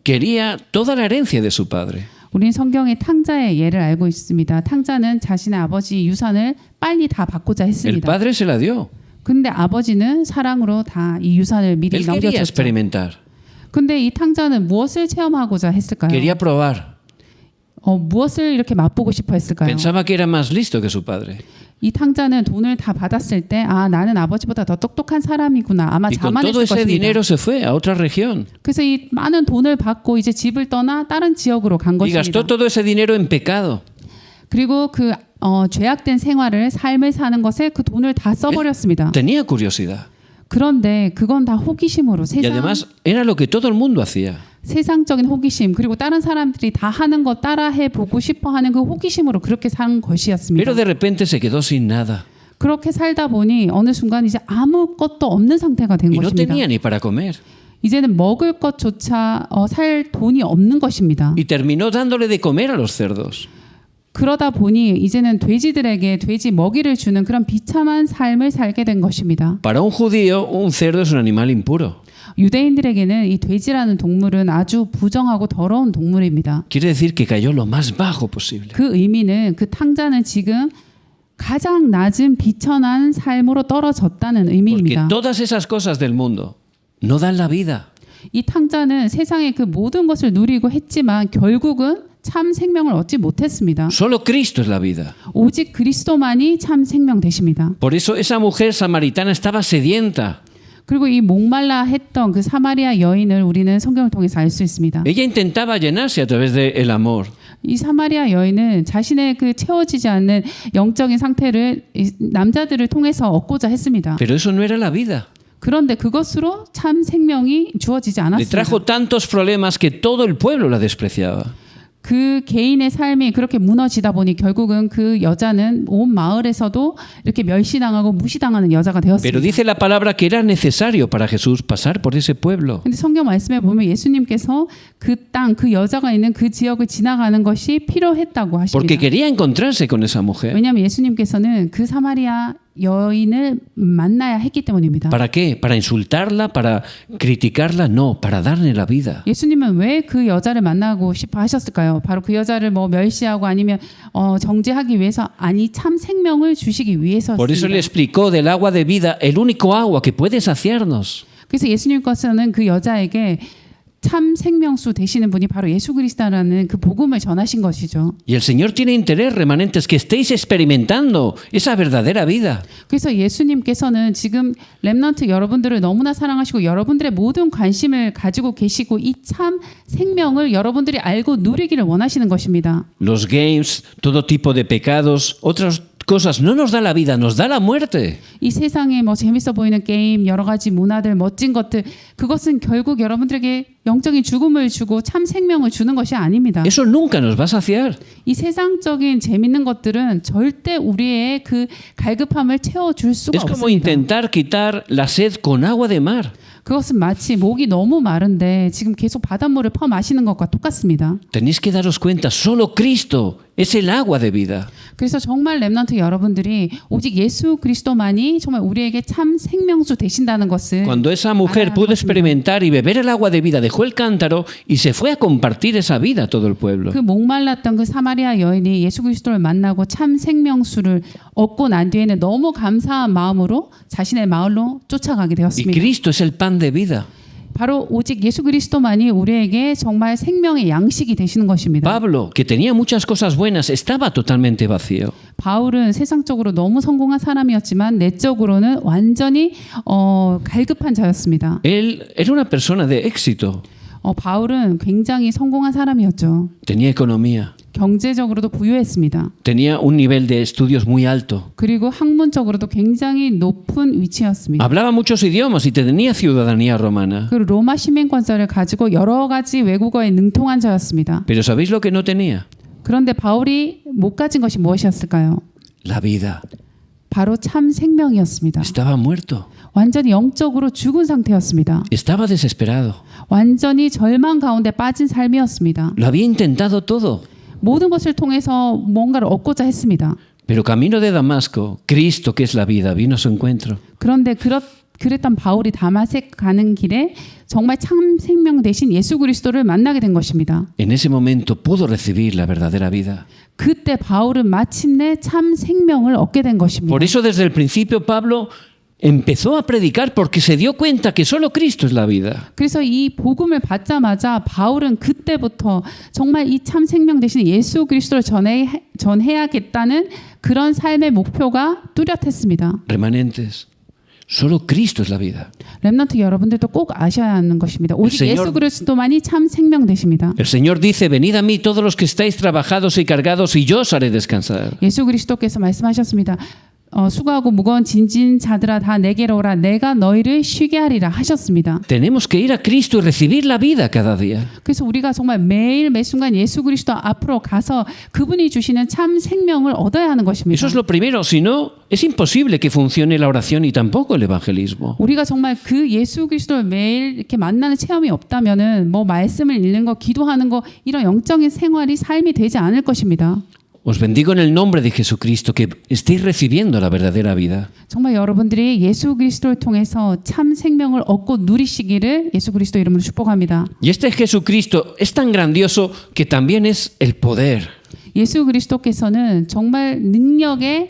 quería toda la herencia de su padre. 우리는 성경의 탕자의 예를 알고 있습니다. 탕자는 자신의 아버지 유산을 빨리 다 받고자 El 했습니다. padre se la dio. 근데 아버지는 사랑으로 다 이 유산을 미리 Él quería 넘겨줬죠. experimentar, 근데 이 탕자는 무엇을 체험하고자 했을까요? quería probar. 무엇을 이렇게 맛보고 싶어 했을까요? Pensaba que era más listo que su padre. 이 탕자는 돈을 다 받았을 때 나는 아버지보다 더 똑똑한 사람이구나. 아마 Y con todo 자만했을 ese 것입니다. dinero se fue a otra región. 그래서 이 많은 돈을 받고 이제 집을 떠나 다른 지역으로 간 Y 것입니다. gastó todo ese dinero en pecado. 그리고 그 죄악된 생활을 삶을 사는 것에 그 돈을 다 써버렸습니다. Tenía curiosidad. 그런데 그건 다 호기심으로 Y además era lo que todo el mundo hacía. 세상적인 호기심 그리고 다른 사람들이 다 하는 거 따라해 보고 싶어하는 그 호기심으로 그렇게 산 것이었습니다. Pero de repente se quedó sin nada. 그렇게 살다 보니 어느 순간 이제 아무것도 없는 상태가 된 Y no 것입니다. tenía ni para comer. 이제는 먹을 것조차 살 돈이 없는 것입니다. Y terminó dándole de comer a los cerdos. 그러다 보니 이제는 돼지들에게 돼지 먹이를 주는 그런 비참한 삶을 살게 된 것입니다. Para un judío, un cerdo es un animal impuro. 유대인들에게는 이 돼지라는 동물은 아주 부정하고 더러운 동물입니다. Quiere decir que cayó lo más bajo posible. 그 의미는 그 탕자는 지금 가장 낮은 비천한 삶으로 떨어졌다는 Porque 의미입니다. todas esas cosas del mundo no dan la vida. 이 탕자는 세상의 그 모든 것을 누리고 했지만 결국은 참 생명을 얻지 못했습니다. Solo Cristo es la vida. 오직 그리스도만이 참 생명 되십니다. Por eso esa mujer samaritana estaba sedienta. 그리고 이 목말라 했던 그 사마리아 여인을 우리는 성경을 통해서 알 수 있습니다. Ella intentaba llenarse a través del amor. 이 사마리아 여인은 자신의 그 채워지지 않는 영적인 상태를 이 남자들을 통해서 얻고자 했습니다. Pero eso no era la vida. 그런데 그것으로 참 생명이 주어지지 Le 않았습니다. trajo tantos problemas que todo el pueblo la despreciaba. 그 개인의 삶이 그렇게 무너지다 보니 결국은 그 여자는 온 마을에서도 이렇게 멸시당하고 무시당하는 여자가 Pero 되었습니다. dice la palabra que era necesario para Jesús pasar por ese pueblo. 근데 성경 말씀에 보면 예수님께서 그 땅, 그 여자가 있는 그 지역을 지나가는 것이 필요했다고 Porque 하십니다. quería encontrarse con esa mujer. 왜냐하면 예수님께서는 그 사마리아 여인을 만나야 했기 때문입니다. ¿Para qué? ¿Para insultarla? ¿Para criticarla? No, para darle la vida. 예수님은 왜 그 여자를 만나고 싶어 하셨을까요? 바로 그 여자를 뭐 멸시하고 아니면 정죄하기 위해서 아니 참 생명을 주시기 Por eso le 위해서였습니다. explicó del agua de vida, el único agua que puede saciarnos. 그래서 예수님께서는 그 여자에게 참 생명수 되시는 분이 바로 예수 그리스도라는 그 복음을 전하신 것이죠. Y el Señor tiene interés, remanentes, que estéis experimentando esa verdadera vida. 그래서 예수님께서는 지금 렘넌트 여러분들을 너무나 사랑하시고 여러분들의 모든 관심을 가지고 계시고 이 참 생명을 여러분들이 알고 누리기를 원하시는 것입니다. Los games, todo tipo de pecados, otras cosas, no nos da la vida, nos da la muerte. 이 세상에 뭐 재밌어 보이는 게임, 여러 가지 문화들, 멋진 것들, 그것은 결국 여러분들에게 영적인 죽음을 주고 참 생명을 주는 것이 아닙니다. Eso nunca nos va a saciar. 이 세상적인 재밌는 것들은 절대 우리의 그 갈급함을 채워줄 수가 Es como 없습니다. intentar quitar la sed con agua de mar. 그것은 마치 목이 너무 마른데 지금 계속 바닷물을 퍼 마시는 것과 똑같습니다. Tenéis que daros cuenta, solo Cristo es el agua de vida. 그래서 정말 렘넌트 여러분들이 오직 예수 그리스도만이 정말 우리에게 참 생명수 되신다는 것을 Cuando esa mujer 알아야 pudo 하는 것입니다. experimentar y beber el agua de vida, dejó el cántaro y se fue a compartir esa vida a todo el pueblo. 그 목말랐던 그 사마리아 여인이 예수 그리스도를 만나고 참 생명수를 얻고 난 뒤에는 너무 감사한 마음으로 자신의 마을로 쫓아가게 Y 되었습니다. Cristo es el pan de vida. 바로 오직 예수 그리스도만이 우리에게 정말 생명의 양식이 되시는 것입니다. Pablo, que tenía muchas cosas buenas, estaba totalmente vacío. 바울은 세상적으로 너무 성공한 사람이었지만 내적으로는 완전히 갈급한 자였습니다. Él era una persona de éxito. 바울은 굉장히 성공한 사람이었죠. Tenía economía, 경제적으로도 부유했습니다. tenía un nivel de estudios muy alto. 그리고 학문적으로도 굉장히 높은 위치였습니다. Hablaba muchos idiomas y tenía ciudadanía romana. 그리고 로마 시민권자를 가지고 여러 가지 외국어에 능통한 자였습니다. Pero ¿sabéis lo que no tenía? 그런데 바울이 못 가진 것이 무엇이었을까요? La vida. 바로 참 생명이었습니다. Estaba muerto. 완전히 영적으로 죽은 상태였습니다. Estaba desesperado. 완전히 절망 가운데 빠진 삶이었습니다. Lo había intentado todo. 모든 것을 통해서 뭔가를 얻고자 했습니다. Pero camino de Damasco, Cristo, que es la vida, vino a su encuentro. 그런데 그랬던 바울이 다마색 가는 길에 정말 참 생명 대신 예수 그리스도를 만나게 된 것입니다. En ese momento pudo recibir la verdadera vida. 그때 바울은 마침내 참 생명을 얻게 된 것입니다. Por eso desde el principio Pablo empezó a predicar porque se dio cuenta que solo Cristo es la vida. 그래서 이 복음을 받자마자 바울은 그때부터 정말 이 참 생명 대신 예수 그리스도를 전해야겠다는 그런 삶의 목표가 뚜렷했습니다. Remanentes, solo Cristo es la vida. 렘넌트 여러분들도 꼭 아셔야 하는 것입니다. 오직 El Señor- 예수 그리스도만이 참 생명 되십니다. El Señor dice, venid a mí todos los que estáis trabajados y cargados y yo os haré descansar. 예수 그리스도께서 말씀하셨습니다. 수고하고 무거운 진진 자들아 다 내게로 오라 내가 너희를 쉬게 하리라 하셨습니다. Tenemos que ir a Cristo y recibir la vida cada día. 그래서 우리가 정말 매일 매 순간 예수 그리스도 앞으로 가서 그분이 주시는 참 생명을 얻어야 하는 것입니다. Eso es lo primero, si no, es imposible que funcione la oración y tampoco el evangelismo. 우리가 정말 그 예수 그리스도를 매일 이렇게 만나는 체험이 없다면은 뭐 말씀을 읽는 거, 기도하는 거 이런 영적인 생활이 삶이 되지 않을 것입니다. Os bendigo en el nombre de Jesucristo que estéis recibiendo la verdadera vida. 정말 여러분들이 예수 그리스도를 통해서 참 생명을 얻고 누리시기를 예수 그리스도 이름으로 축복합니다. Y este Jesucristo es tan grandioso que también es el poder. 예수 그리스도께서는 정말 능력의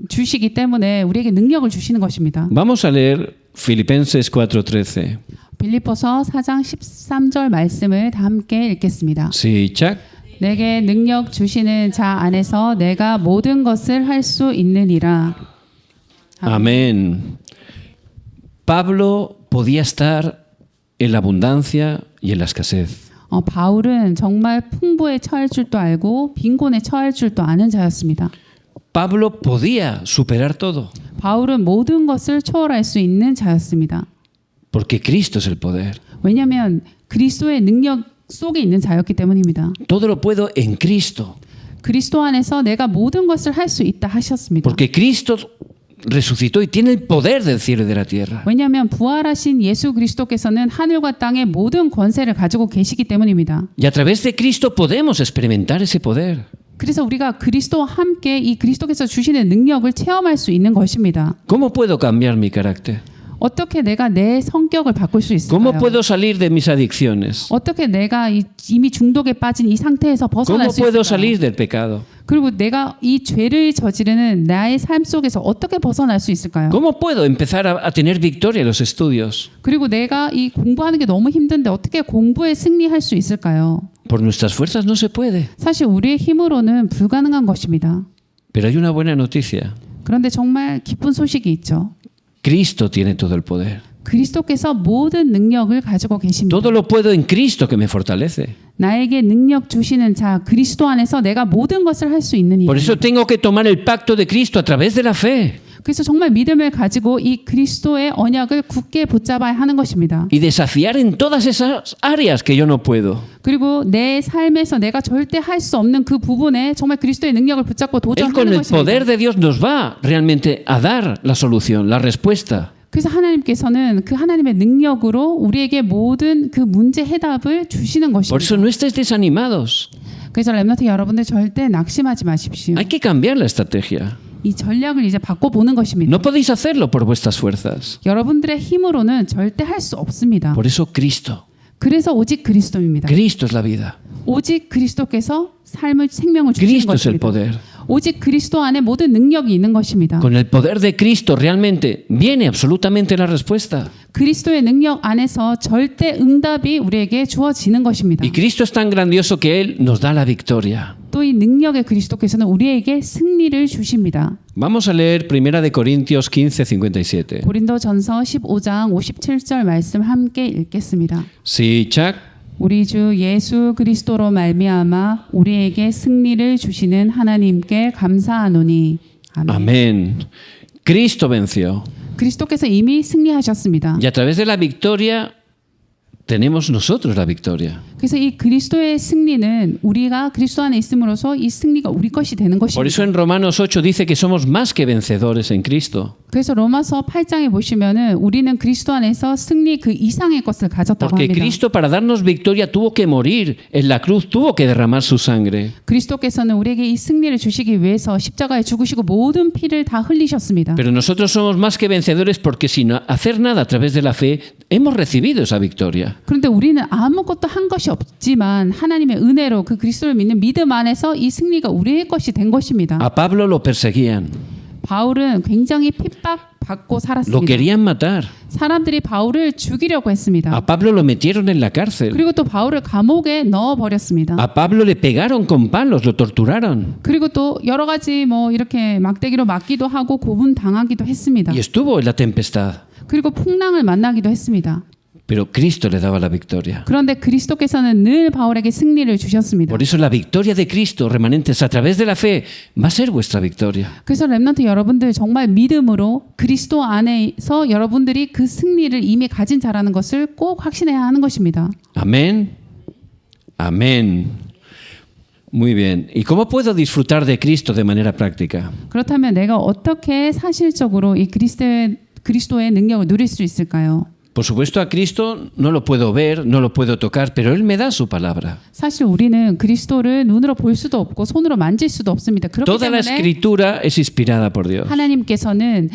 주시기 때문에 우리에게 능력을 주시는 것입니다. Vamos a leer Filipenses 4:13. 빌립보서 4장 13절 말씀을 다 함께 읽겠습니다. Sí, Chuck. 내게 능력 주시는 자 안에서 내가 모든 것을 할 수 있느니라. Amén. Pablo podía estar en la abundancia y en la escasez. 바울은 정말 풍부에 처할 줄도 알고 빈곤에 처할 줄도 아는 자였습니다. Pablo podía superar todo 바울은 모든 것을 초월할 수 있는 자였습니다. porque Cristo es el poder. 왜냐하면 그리스도의 능력 속에 있는 자였기 때문입니다. Todo lo puedo en Cristo. 그리스도 안에서 내가 모든 것을 할 수 있다 하셨습니다. Porque Cristo resucitó y tiene el poder del cielo y de la tierra. 왜냐하면 부활하신 예수 그리스도께서는 하늘과 땅의 모든 권세를 가지고 계시기 때문입니다. Y a través de Cristo podemos experimentar ese poder. 그래서 우리가 그리스도와 함께 이 그리스도께서 주시는 능력을 체험할 수 있는 것입니다. ¿Cómo puedo cambiar mi carácter? 어떻게 내가 내 성격을 바꿀 수 ¿Cómo 있을까요? puedo salir de mis adicciones? 어떻게 내가 이미 중독에 빠진 이 상태에서 벗어날 ¿Cómo 수 puedo 있을까요? salir del pecado? 그리고 내가 이 죄를 저지르는 나의 삶 속에서 어떻게 벗어날 수 있을까요? ¿Cómo puedo empezar a tener victoria en los estudios? 그리고 내가 이 공부하는 게 너무 힘든데 어떻게 공부에 승리할 수 있을까요? Por nuestras fuerzas no se puede. 사실 우리의 힘으로는 불가능한 것입니다. Pero hay una buena noticia. 그런데 정말 기쁜 소식이 있죠. Cristo tiene todo el poder. 그리스도께서 모든 능력을 가지고 계십니다. Todo lo puedo en Cristo que me fortalece. 나에게 능력 주시는 자 그리스도 안에서 내가 모든 것을 할 수 있는 Por 일. eso tengo que tomar el pacto de Cristo a través de la fe 그래서 정말 믿음을 가지고 이 그리스도의 언약을 굳게 붙잡아야 하는 것입니다. y desafiar en todas esas áreas que yo no puedo. 그리고 내 삶에서 내가 절대 할 수 없는 그 부분에 정말 그리스도의 능력을 붙잡고 Él con 도전하는 el poder 것입니다. de Dios nos va realmente a dar la solución, la respuesta. 그래서 하나님께서는 그 하나님의 능력으로 우리에게 모든 그 문제 해답을 주시는 Por eso 것입니다. no estéis desanimados. 그래서 렘넌트 여러분들 절대 낙심하지 마십시오. Hay que cambiar la estrategia. 이 전략을 이제 바꿔보는 것입니다. No podéis hacerlo por vuestras fuerzas. 여러분들의 힘으로는 절대 할 수 없습니다. Por eso Cristo. 그래서 오직 그리스도입니다. Cristo es la vida. 오직 그리스도께서 삶을 생명을 주시는 Cristo es el 것입니다. poder. 오직 그리스도 안에 모든 능력이 있는 것입니다. Con el poder de Cristo realmente viene absolutamente la respuesta. 그리스도의 능력 안에서 절대 응답이 우리에게 주어지는 것입니다. Y Cristo es tan grandioso que Él nos da la victoria. 또 이 능력의 그리스도께서는 우리에게 승리를 주십니다. Vamos a leer 1 de Corintios 15:57. 고린도전서 15장 57절 말씀 함께 읽겠습니다. 시작. 우리 주 예수 그리스도로 말미암아 우리에게 승리를 주시는 하나님께 감사하노니. 아멘. Amén. Cristo venció. 그리스도께서 이미 승리하셨습니다. Y a través de la victoria tenemos nosotros la victoria. 그래서 이 그리스도의 승리는 우리가 그리스도 안에 있음으로써 이 승리가 우리 것이 되는 Por 것입니다. eso en Romanos 8 dice que somos más que vencedores en Cristo. 그래서 로마서 8장에 보시면은 우리는 그리스도 안에서 승리 그 이상의 것을 가졌다고 Porque 합니다. Cristo para darnos victoria tuvo que morir en la cruz, tuvo que derramar su sangre. 그리스도께서는 우리에게 이 승리를 주시기 위해서 십자가에 죽으시고 모든 피를 다 흘리셨습니다. Pero nosotros somos más que vencedores porque sin hacer nada a través de la fe hemos recibido esa victoria. 그런데 우리는 아무것도 한 것이 없지만 하나님의 은혜로 그 그리스도를 믿는 믿음 안에서 이 승리가 우리의 것이 된 것입니다. A Pablo lo perseguían, 바울은 굉장히 핍박받고 lo 살았습니다. querían matar. 사람들이 바울을 죽이려고 했습니다. A Pablo lo metieron en la cárcel. 그리고 또 바울을 감옥에 넣어버렸습니다. A Pablo le pegaron con palos, lo torturaron 그리고 또 여러 가지 뭐 이렇게 막대기로 맞기도 하고 고문당하기도 했습니다. y estuvo en la tempestad. 그리고 풍랑을 만나기도 했습니다. Pero Cristo le daba la victoria. 그런데 그리스도께서는 늘 바울에게 승리를 주셨습니다. Por eso la victoria de Cristo, remanentes, a través de la fe, va a ser vuestra victoria. 그래서 렘넌트 여러분들 정말 믿음으로 그리스도 안에서 여러분들이 그 승리를 이미 가진 자라는 것을 꼭 확신해야 하는 것입니다. Amén. Amén. Muy bien. ¿Y cómo puedo disfrutar de Cristo de manera práctica? 그렇다면 내가 어떻게 사실적으로 이 그리스도의 능력을 누릴 수 있을까요? Por supuesto, a Cristo no lo puedo ver, no lo puedo tocar, pero Él me da su palabra. 사실 우리는 그리스도를 눈으로 볼 수도 없고 손으로 만질 수도 없습니다. 그렇기 Toda la 때문에 escritura es inspirada por Dios. 하나님께서는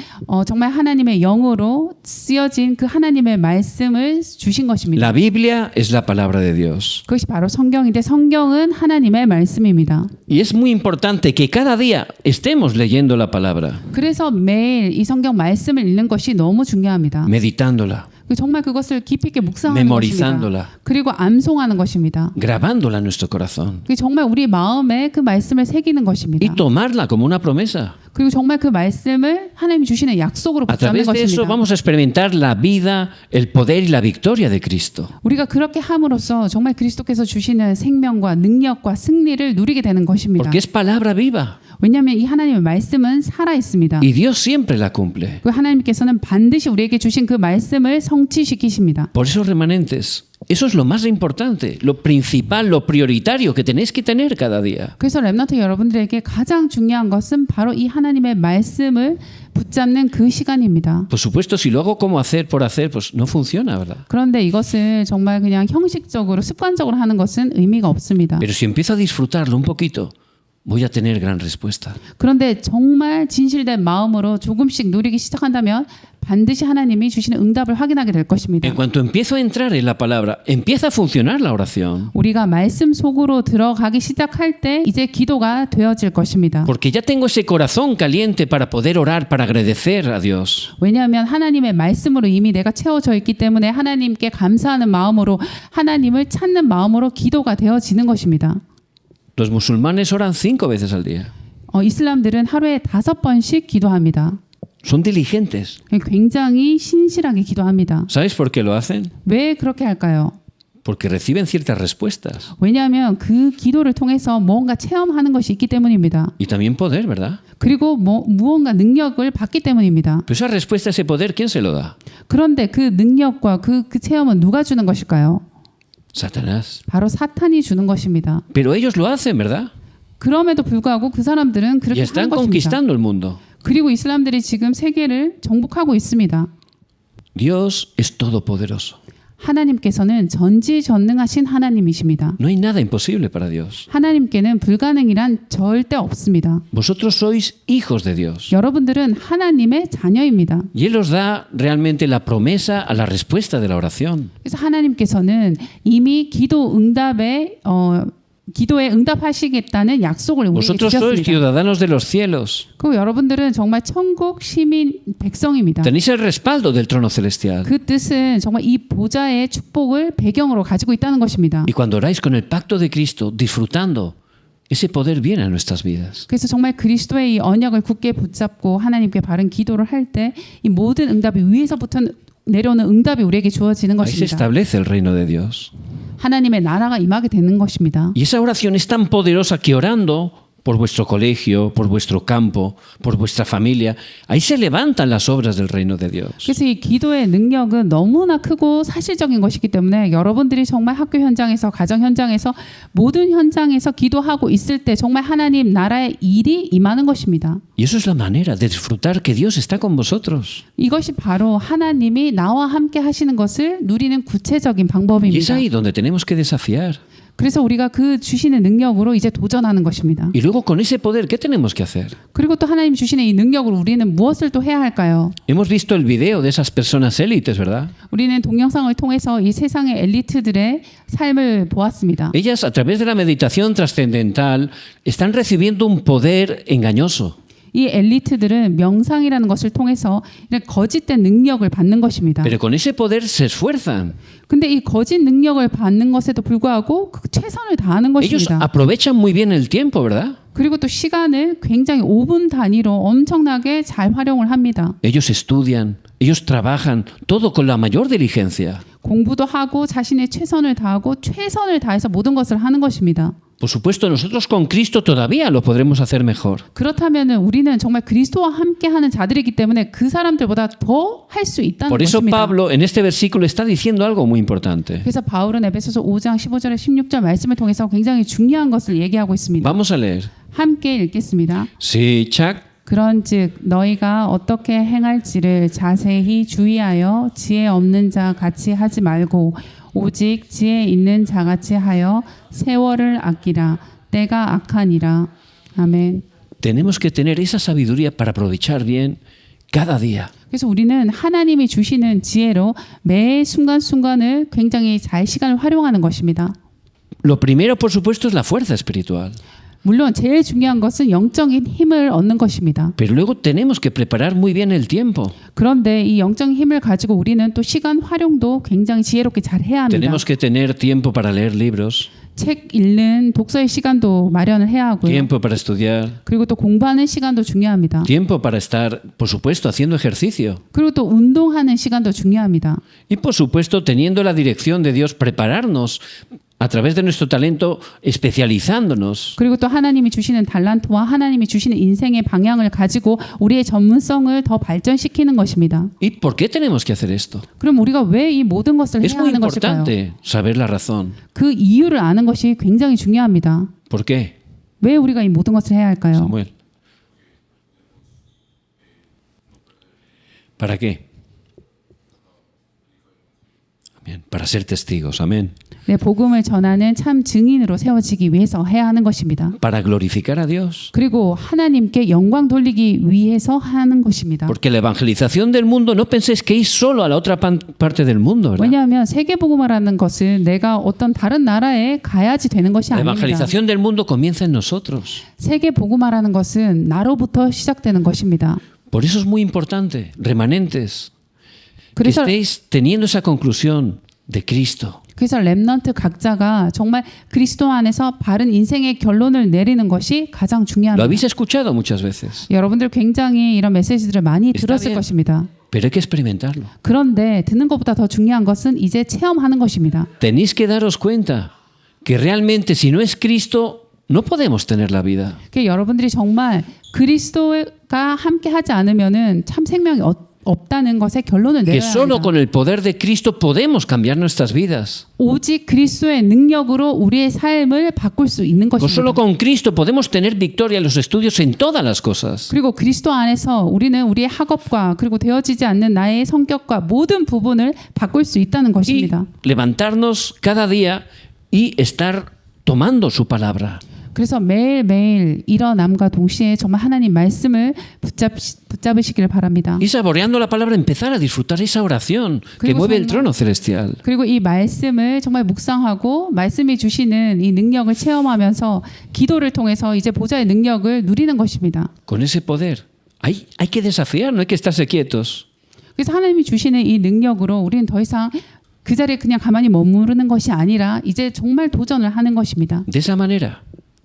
정말 하나님의 영으로 쓰여진 그 하나님의 말씀을 주신 것입니다. La Biblia es la palabra de Dios. 그것이 바로 성경인데 성경은 하나님의 말씀입니다. Y es muy importante que cada día estemos leyendo la palabra, 그래서 매일 이 성경 말씀을 읽는 것이 너무 중요합니다. meditándola, 정말 그것을 깊이 있게 묵상하는 memorizándola, 것입니다. 그리고 암송하는 것입니다. grabándola en nuestro corazón 정말 우리 마음에 그 말씀을 새기는 y 것입니다. tomarla como una promesa. 그리고 정말 그 말씀을 하나님이 주시는 약속으로 A 붙잡는 través de eso 것입니다. vamos a experimentar la vida, el poder y la victoria de Cristo. 우리가 그렇게 함으로써 정말 그리스도께서 주시는 생명과 능력과 승리를 누리게 되는 것입니다. Porque es palabra viva 왜냐하면 이 하나님의 말씀은 살아 있습니다. y Dios siempre la cumple. 그 하나님께서는 반드시 우리에게 주신 그 말씀을 성취시키십니다. Por eso, remanentes, Eso es lo más importante, lo principal, lo prioritario que tenéis que tener cada día. 그래서 렘넌트 여러분들에게 가장 중요한 것은 바로 이 하나님의 말씀을 붙잡는 그 시간입니다. Por supuesto, si lo hago como hacer por hacer, pues no funciona, ¿verdad? 그런데 이것을 정말 그냥 형식적으로 습관적으로 하는 것은 의미가 없습니다. Pero si empiezo a disfrutarlo un poquito, voy a tener gran respuesta. 그런데 정말 진실된 마음으로 조금씩 누리기 시작한다면 반드시 하나님이 주시는 응답을 확인하게 될 것입니다. En cuanto empiezo a entrar en la palabra, empieza a funcionar la oración. 우리가 말씀 속으로 들어가기 시작할 때 이제 기도가 되어질 것입니다. Porque ya tengo ese corazón caliente para poder orar, para agradecer a Dios. 왜냐하면 하나님의 말씀으로 이미 내가 채워져 있기 때문에 하나님께 감사하는 마음으로 하나님을 찾는 마음으로 기도가 되어지는 것입니다. Los musulmanes oran 5 veces al día. 이슬람들은 하루에 5번씩 기도합니다. Son diligentes. 굉장히 신실하게 기도합니다. ¿Sabes por qué lo hacen? 왜 그렇게 할까요? Porque reciben ciertas respuestas. 왜냐하면 그 기도를 통해서 뭔가 체험하는 것이 있기 때문입니다. Y también poder, ¿verdad? 그리고 무언가 능력을 받기 때문입니다. Pero esa respuesta, ese poder, ¿quién se lo da? 그런데 그 능력과 그 체험은 누가 주는 것일까요? Satanás. 바로 사탄이 주는 것입니다. Pero ellos lo hacen, ¿verdad? 그럼에도 불구하고 그 사람들은 Y 그렇게 están 하는 것입니다. conquistando el mundo. 그리고 이슬람들이 지금 세계를 정복하고 있습니다. Dios es todopoderoso. 하나님께서는 전지전능하신 하나님이십니다. No hay nada imposible para Dios. 하나님께는 불가능이란 절대 없습니다. Vosotros sois hijos de Dios. 여러분들은 하나님의 자녀입니다. Y Él os da realmente la promesa a la respuesta de la oración. 그래서 하나님께서는 이미 기도에 응답하시겠다는 약속을 우리에게 Vosotros sois 주셨습니다. ciudadanos de los cielos. 그리고 여러분들은 정말 천국 시민 백성입니다. Tenéis el respaldo del trono celestial. 그 뜻은 정말 이 보좌의 축복을 배경으로 가지고 있다는 것입니다. Y cuando oráis con el pacto de Cristo, disfrutando, ese poder viene a nuestras vidas. 그래서 정말 그리스도의 이 언약을 굳게 붙잡고 하나님께 바른 기도를 할 때 이 모든 응답이 위에서부터 내려오는 응답이 우리에게 주어지는 Ahí se 것입니다. establece el reino de Dios. 하나님의 나라가 임하게 되는 것입니다. Y esa oración es tan poderosa que orando por vuestro colegio, por vuestro campo, por vuestra familia, ahí se levantan las obras del reino de Dios. 그래서 이 기도의 능력은 너무나 크고 사실적인 것이기 때문에 여러분들이 정말 학교 현장에서, 가정 현장에서, 모든 현장에서 기도하고 있을 때 정말 하나님 나라의 일이 임하는 것입니다. Y eso es la manera de disfrutar que Dios está con vosotros. 이것이 바로 하나님이 나와 함께 하시는 것을 누리는 구체적인 Y es 방법입니다. ahí donde tenemos que desafiar. 그래서 우리가 그 주시는 능력으로 이제 도전하는 것입니다. Y luego con ese poder, ¿qué tenemos que hacer? 그리고 또 하나님 주시는 이 능력으로 우리는 무엇을 또 해야 할까요? Hemos visto el video de esas personas élites, ¿verdad? 우리는 동영상을 통해서 이 세상의 엘리트들의 삶을 보았습니다. Ellas, a través de la meditación trascendental, están recibiendo un poder engañoso. 이 엘리트들은 명상이라는 것을 통해서 이런 거짓된 능력을 받는 것입니다. Pero con ese poder se esfuerzan. 근데 이 거짓 능력을 받는 것에도 불구하고 그 최선을 다하는 Ellos 것입니다. aprovechan muy bien el tiempo, ¿verdad? 그리고 또 시간을 굉장히 5분 단위로 엄청나게 잘 활용을 합니다. Ellos estudian, ellos trabajan, todo con la mayor diligencia. 공부도 하고 자신의 최선을 다하고 최선을 다해서 모든 것을 하는 것입니다. Por supuesto, nosotros con Cristo todavía lo podremos hacer mejor. 그렇다면 우리는 정말 그리스도와 함께하는 자들이기 때문에 그 사람들보다 더 할 수 있다는 Por eso 것입니다. Pablo en este versículo está diciendo algo muy importante. 그래서 바울은 에베소서 5장 15절에 16절 말씀을 통해서 굉장히 중요한 것을 얘기하고 있습니다. Vamos a leer. 함께 읽겠습니다. 시작. 그런즉 너희가 어떻게 행할지를 자세히 주의하여 지혜 없는 자 같이 하지 말고 오직 지혜 있는 자 같이 하여 세월을 아끼라. 때가 악하니라. 아멘. Tenemos que tener esa sabiduría para aprovechar bien cada día. 그래서 우리는 하나님이 주시는 지혜로 매 순간순간을 굉장히 잘 시간을 활용하는 것입니다. Lo primero, por supuesto, es la fuerza espiritual. 물론 제일 중요한 것은 영적인 힘을 얻는 것입니다. Pero luego tenemos que preparar muy bien el tiempo. 그런데 이 영적인 힘을 가지고 우리는 또 시간 활용도 굉장히 지혜롭게 잘 해야 합니다. Tenemos que tener tiempo para leer libros, 책 읽는 독서의 시간도 마련을 해야 하고요. tiempo para estudiar, 그리고 또 공부하는 시간도 중요합니다. tiempo para estar, por supuesto, haciendo ejercicio. 그리고 또 운동하는 시간도 중요합니다. Y por supuesto, teniendo la dirección de Dios, prepararnos a través de nuestro talento, especializándonos. 그리고 또 하나님이 주시는 달란트와 하나님이 주시는 인생의 방향을 가지고 우리의 전문성을 더 발전시키는 것입니다. ¿Y por qué tenemos que hacer esto? 그럼 우리가 왜 이 모든 것을 Es 해야 muy 하는 것일까요? importante saber la razón. 그 이유를 아는 것이 굉장히 중요합니다. ¿Por qué, 왜 우리가 이 모든 것을 해야 할까요? Samuel? ¿Para qué? Amén. Para ser testigos. Amén. 네, 복음을 전하는 참 증인으로 세워지기 위해서 해야 하는 것입니다. Para glorificar a Dios. 그리고 하나님께 영광 돌리기 위해서 하는 것입니다. Porque la evangelización del mundo, no penséis que ir solo a la otra parte del mundo, ¿verdad? 왜냐하면 세계복음화라는 것은 내가 어떤 다른 나라에 가야지 되는 것이 La 아닙니다. evangelización del mundo comienza en nosotros. 세계복음화라는 것은 나로부터 시작되는 것입니다. Por eso es muy importante, remanentes, que 그래서 estéis teniendo esa conclusión de Cristo. 그래서 렘넌트 각자가 정말 그리스도 안에서 바른 인생의 결론을 내리는 것이 가장 Lo 중요합니다. habéis escuchado muchas veces, 여러분들 굉장히 이런 메시지들을 많이 Está 들었을 bien. 것입니다. pero hay que experimentarlo. 그런데 듣는 것보다 더 중요한 것은 이제 체험하는 것입니다. Tenéis que daros cuenta que realmente si no es Cristo, no podemos tener la vida. 그러니까 여러분들이 정말 그리스도가 함께하지 않으면은 참 생명이 없다는 것에 결론을 Que 내려야 solo 합니다. con el poder de Cristo podemos cambiar nuestras vidas. 오직 그리스도의 능력으로 우리의 삶을 바꿀 수 있는 Pues solo 것입니다. con Cristo podemos tener victoria en los estudios en todas las cosas. 그리고 그리스도 안에서 우리는 우리의 학업과 그리고 되어지지 않는 나의 성격과 모든 부분을 바꿀 수 있다는 Y 것입니다. levantarnos cada día y estar tomando su palabra. 그래서 매일매일 일어남과 동시에 정말 하나님 말씀을 붙잡으시길 바랍니다. Y saboreando la palabra, empezar a disfrutar esa oración que 그리고 mueve el 정말- trono celestial. 그리고 이 말씀을 정말 묵상하고 말씀이 주시는 이 능력을 체험하면서 기도를 통해서 이제 보좌의 능력을 누리는 것입니다. Con ese poder hay que desafiar, no hay que estarse quietos. 그래서 하나님이 주시는 이 능력으로 우리는 더 이상 그 자리에 그냥 가만히 머무르는 것이 아니라 이제 정말 도전을 하는 것입니다. De esa manera,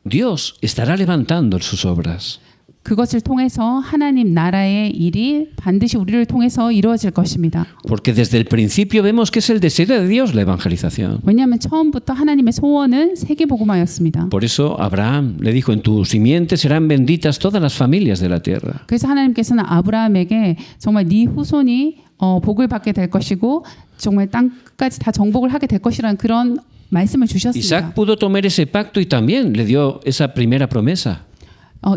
Dios estará levantando sus obras. 그것을 통해서 하나님 나라의 일이 반드시 우리를 통해서 이루어질 것입니다. Porque desde el principio vemos que es el deseo de Dios la evangelización. 왜냐하면 처음부터 하나님의 소원은 세계복음화였습니다. Por eso Abraham le dijo, en tu simiente serán benditas todas las familias de la tierra. 그래서 하나님께서는 아브라함에게 정말 네 후손이 복을 받게 될 것이고 정말 땅 끝까지 다 정복을 하게 될 것이라는 그런 말씀을 주셨습니다. Isaac pudo tomar ese pacto y también le dio esa primera promesa.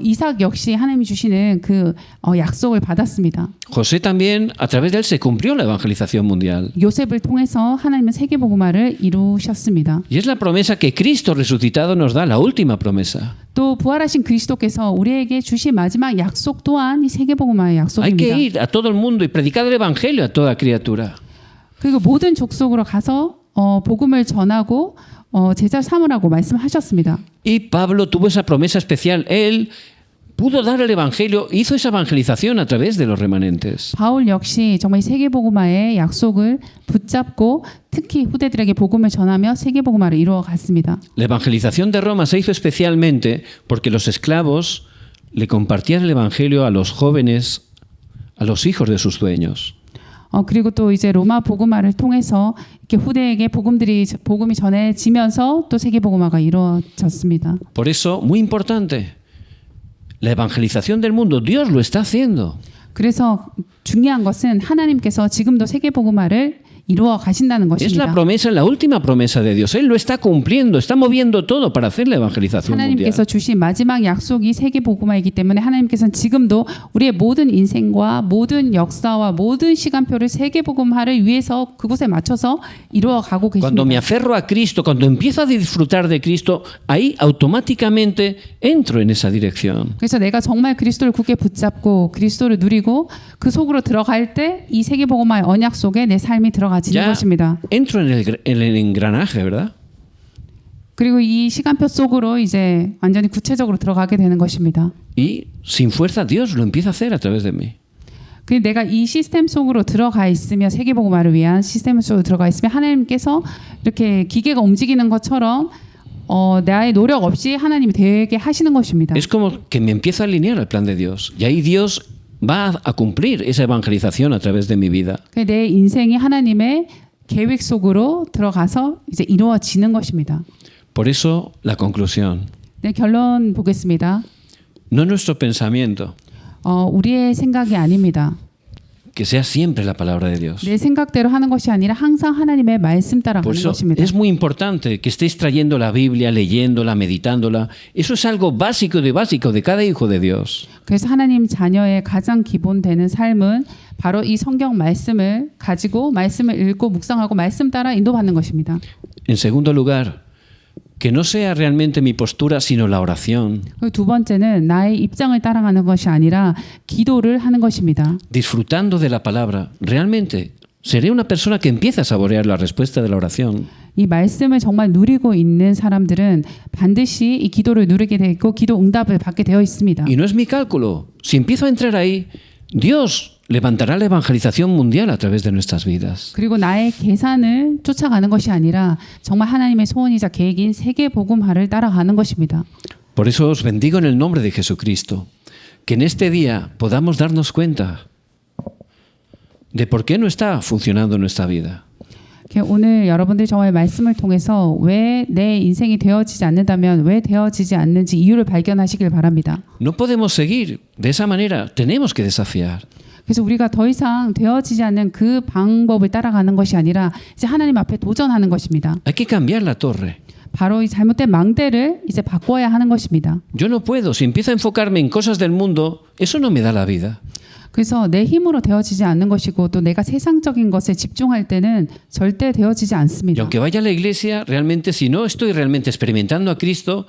이삭 역시 하나님이 주시는 그 약속을 받았습니다. José también, a través de él se cumplió la evangelización mundial. 요셉을 통해서 하나님은 세계복음화를 이루셨습니다. Y es la promesa que Cristo resucitado nos da, la última promesa. 또 부활하신 그리스도께서 우리에게 주신 마지막 약속 또한 이 세계복음화의 Hay que 약속입니다. ir a todo el mundo y predicar el evangelio a toda criatura. 그리고 모든 족속으로 가서 복음을 전하고 제자 삼으라고 말씀하셨습니다. Y Pablo tuvo esa promesa especial. Él pudo dar el evangelio, hizo esa evangelización a través de los remanentes. 바울 역시 정말 세계복음화의 약속을 붙잡고 특히 후대들에게 복음을 전하며 세계복음화를 이루어 갔습니다. La evangelización de Roma se hizo especialmente porque los esclavos le compartían el evangelio a los jóvenes, a los hijos de sus dueños. 그리고 또 이제 로마 복음화를 통해서 이렇게 후대에게 복음이 전해지면서 또 세계복음화가 이루어졌습니다. Por eso, muy importante, la evangelización del mundo, Dios lo está haciendo. 그래서 중요한 것은 하나님께서 지금도 세계복음화를 이루어 가신다는 Es la 것입니다. promesa, la última promesa de Dios. Él lo está cumpliendo, está moviendo todo para hacer la evangelización mundial. 하나님께서 주신 마지막 약속이 세계복음화이기 때문에 하나님께서는 지금도 우리의 모든 인생과 모든 역사와 모든 시간표를 세계복음화를 위해서 그곳에 맞춰서 이루어 가고 Cuando me 계십니다. aferro a Cristo, cuando empiezo a disfrutar de Cristo, ahí automáticamente entro en esa dirección. 그래서 내가 정말 그리스도를 굳게 붙잡고 그리스도를 누리고 그 속으로 들어갈 때 이 세계복음화의 언약 속에 내 삶이 들어가지는 Ya 것입니다. entro en el engranaje, ¿verdad? 그리고 이 시간표 속으로 이제 완전히 구체적으로 들어가게 되는 것입니다. Y sin fuerza Dios lo empieza a hacer a través de mí. 그 내가 이 시스템 속으로 들어가 있으며 세계복음화를 위한 시스템 속으로 들어가 있으면 하나님께서 이렇게 기계가 움직이는 것처럼 나의 노력 없이 하나님이 되게 하시는 것입니다. Es como que me empiezo a alinear al plan de Dios. Y ahí Dios va a cumplir esa evangelización a través de mi vida. 내 인생이 하나님의 계획 속으로 들어가서 이제 이루어지는 것입니다. Por eso, la conclusión. 네, 결론 보겠습니다. No nuestro pensamiento, 우리의 생각이 아닙니다. que sea siempre la palabra de Dios. 내 생각대로 하는 것이 아니라 항상 하나님의 말씀 따라 Por 가는 eso 것입니다. es muy importante que estéis trayendo la Biblia, leyéndola, meditándola. Eso es algo básico de cada hijo de Dios. 그래서 하나님 자녀의 가장 기본 되는 삶은 바로 이 성경 말씀을 가지고 말씀을 읽고 묵상하고 말씀 따라 인도받는 것입니다. En segundo lugar, que no sea realmente mi postura, sino la oración. 그리고 두 번째는 나의 입장을 따라가는 것이 아니라 기도를 하는 것입니다. Disfrutando de la palabra, realmente seré una persona que empieza a saborear la respuesta de la oración. 이 말씀을 정말 누리고 있는 사람들은 반드시 이 기도를 누리게 되어 있고 기도 응답을 받게 되어 있습니다. Y no es mi cálculo. Si empiezo a entrar ahí, Dios levantará la evangelización mundial a través de nuestras vidas. 그리고 나의 계산을 쫓아가는 것이 아니라 정말 하나님의 소원이자 계획인 세계 복음화를 따라가는 것입니다. Por eso os bendigo en el nombre de Jesucristo, que en este día podamos darnos cuenta de por qué no está funcionando nuestra vida. 오늘 여러분들이 정말 말씀을 통해서 왜 내 인생이 되어지지 않는다면 왜 되어지지 않는지 이유를 발견하시길 바랍니다. No podemos seguir de esa manera, tenemos que desafiar. 그래서 우리가 더 이상 되어지지 않는 그 방법을 따라가는 것이 아니라 이제 하나님 앞에 도전하는 것입니다. Hay que cambiar la torre. 바로 이 잘못된 망대를 이제 바꿔야 하는 것입니다. Yo no puedo, si empiezo a enfocarme en cosas del mundo, eso no me da la vida. 그래서 내 힘으로 되어지지 않는 것이고 또 내가 세상적인 것에 집중할 때는 절대 되어지지 Y 않습니다. aunque vaya a la iglesia, realmente si no estoy realmente experimentando a Cristo,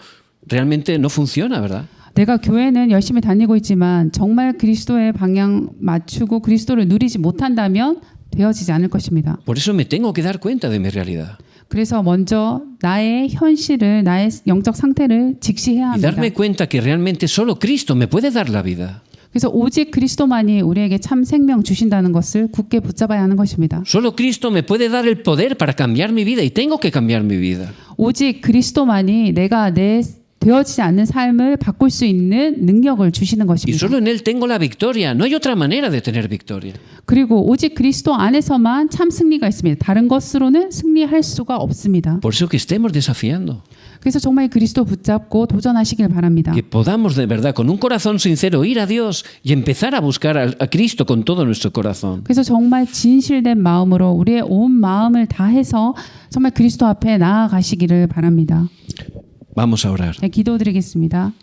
realmente no funciona, ¿verdad? 내가 교회는 열심히 다니고 있지만 정말 그리스도의 방향 맞추고 그리스도를 누리지 못한다면 되어지지 않을 것입니다. Por eso me tengo que dar cuenta de mi realidad. 그래서 먼저 나의 현실을 나의 영적 상태를 직시해야 Y 합니다. darme cuenta que realmente solo Cristo me puede dar la vida. 그래서 오직 그리스도만이 우리에게 참 생명 주신다는 것을 굳게 붙잡아야 하는 것입니다. Solo Cristo me puede dar el poder para cambiar mi vida y tengo que cambiar mi vida. 오직 그리스도만이 내가 내 되어지지 않는 삶을 바꿀 수 있는 능력을 주시는 Y 것입니다. solo en Él tengo la victoria. No hay otra manera de tener victoria. 그리고 오직 그리스도 안에서만 참 승리가 있습니다. 다른 것으로는 승리할 수가 없습니다. Por eso que estemos desafiando. 그래서 정말 그리스도 붙잡고 도전하시길 바랍니다. Que podamos de verdad, con un corazón sincero, ir a Dios y empezar a buscar a Cristo con todo nuestro corazón. 그래서 정말 진실된 마음으로 우리의 온 마음을 다해서 정말 그리스도 앞에 나아가시기를 바랍니다. Vamos a orar. 네, 기도드리겠습니다.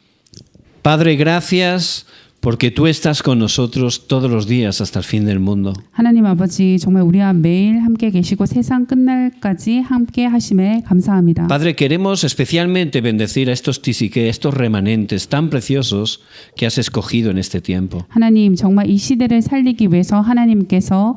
Padre, gracias porque tú estás con nosotros todos los días hasta el fin del mundo. 하나님 아버지 정말 우리와 매일 함께 계시고 세상 끝날까지 함께 하심에 감사합니다. Padre, queremos especialmente bendecir a estos tisique, estos remanentes tan preciosos que has escogido en este tiempo. 하나님 정말 이 시대를 살리기 위해서 하나님께서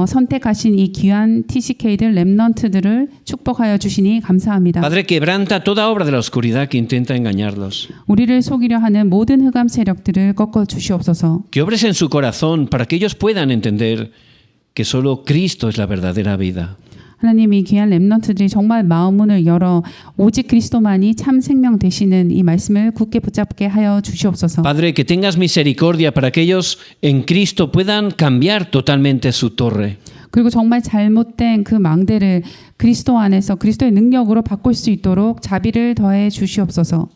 선택하신 이 귀한 TCK들 렘넌트들을 축복하여 주시니 감사합니다. Padre, quebranta toda obra de la oscuridad que intenta engañarlos. 우리를 속이려 하는 모든 흑암 세력들을 꺾어 주시옵소서. Que obres en su corazón para que ellos puedan entender que solo Cristo es la verdadera vida. 하나님 이 귀한 렘넌트들이 정말 마음문을 열어 오직 그리스도만이 참 생명 되시는 이 말씀을 굳게 붙잡게 하여 주시옵소서. Padre, que tengas misericordia para que ellos en Cristo puedan cambiar totalmente su torre. 그리고 정말 잘못된 그 망대를 그리스도 안에서 그리스도의 능력으로 바꿀 수 있도록 자비를 더해 주시옵소서.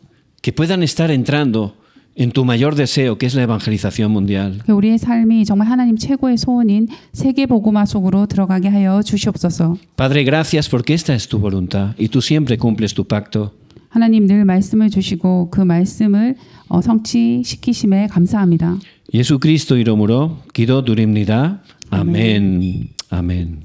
Que puedan estar entrando en tu mayor deseo, que es la evangelización mundial. 우리의 삶이 정말 하나님 최고의 소원인 세계 복음화 속으로 들어가게 하여 주시옵소서. Padre, gracias porque esta es tu voluntad y tú siempre cumples tu pacto. 하나님 늘 말씀을 주시고 그 말씀을 성취시키심에 감사합니다. 예수 그리스도 이름으로 기도드립니다. 아멘. 아멘.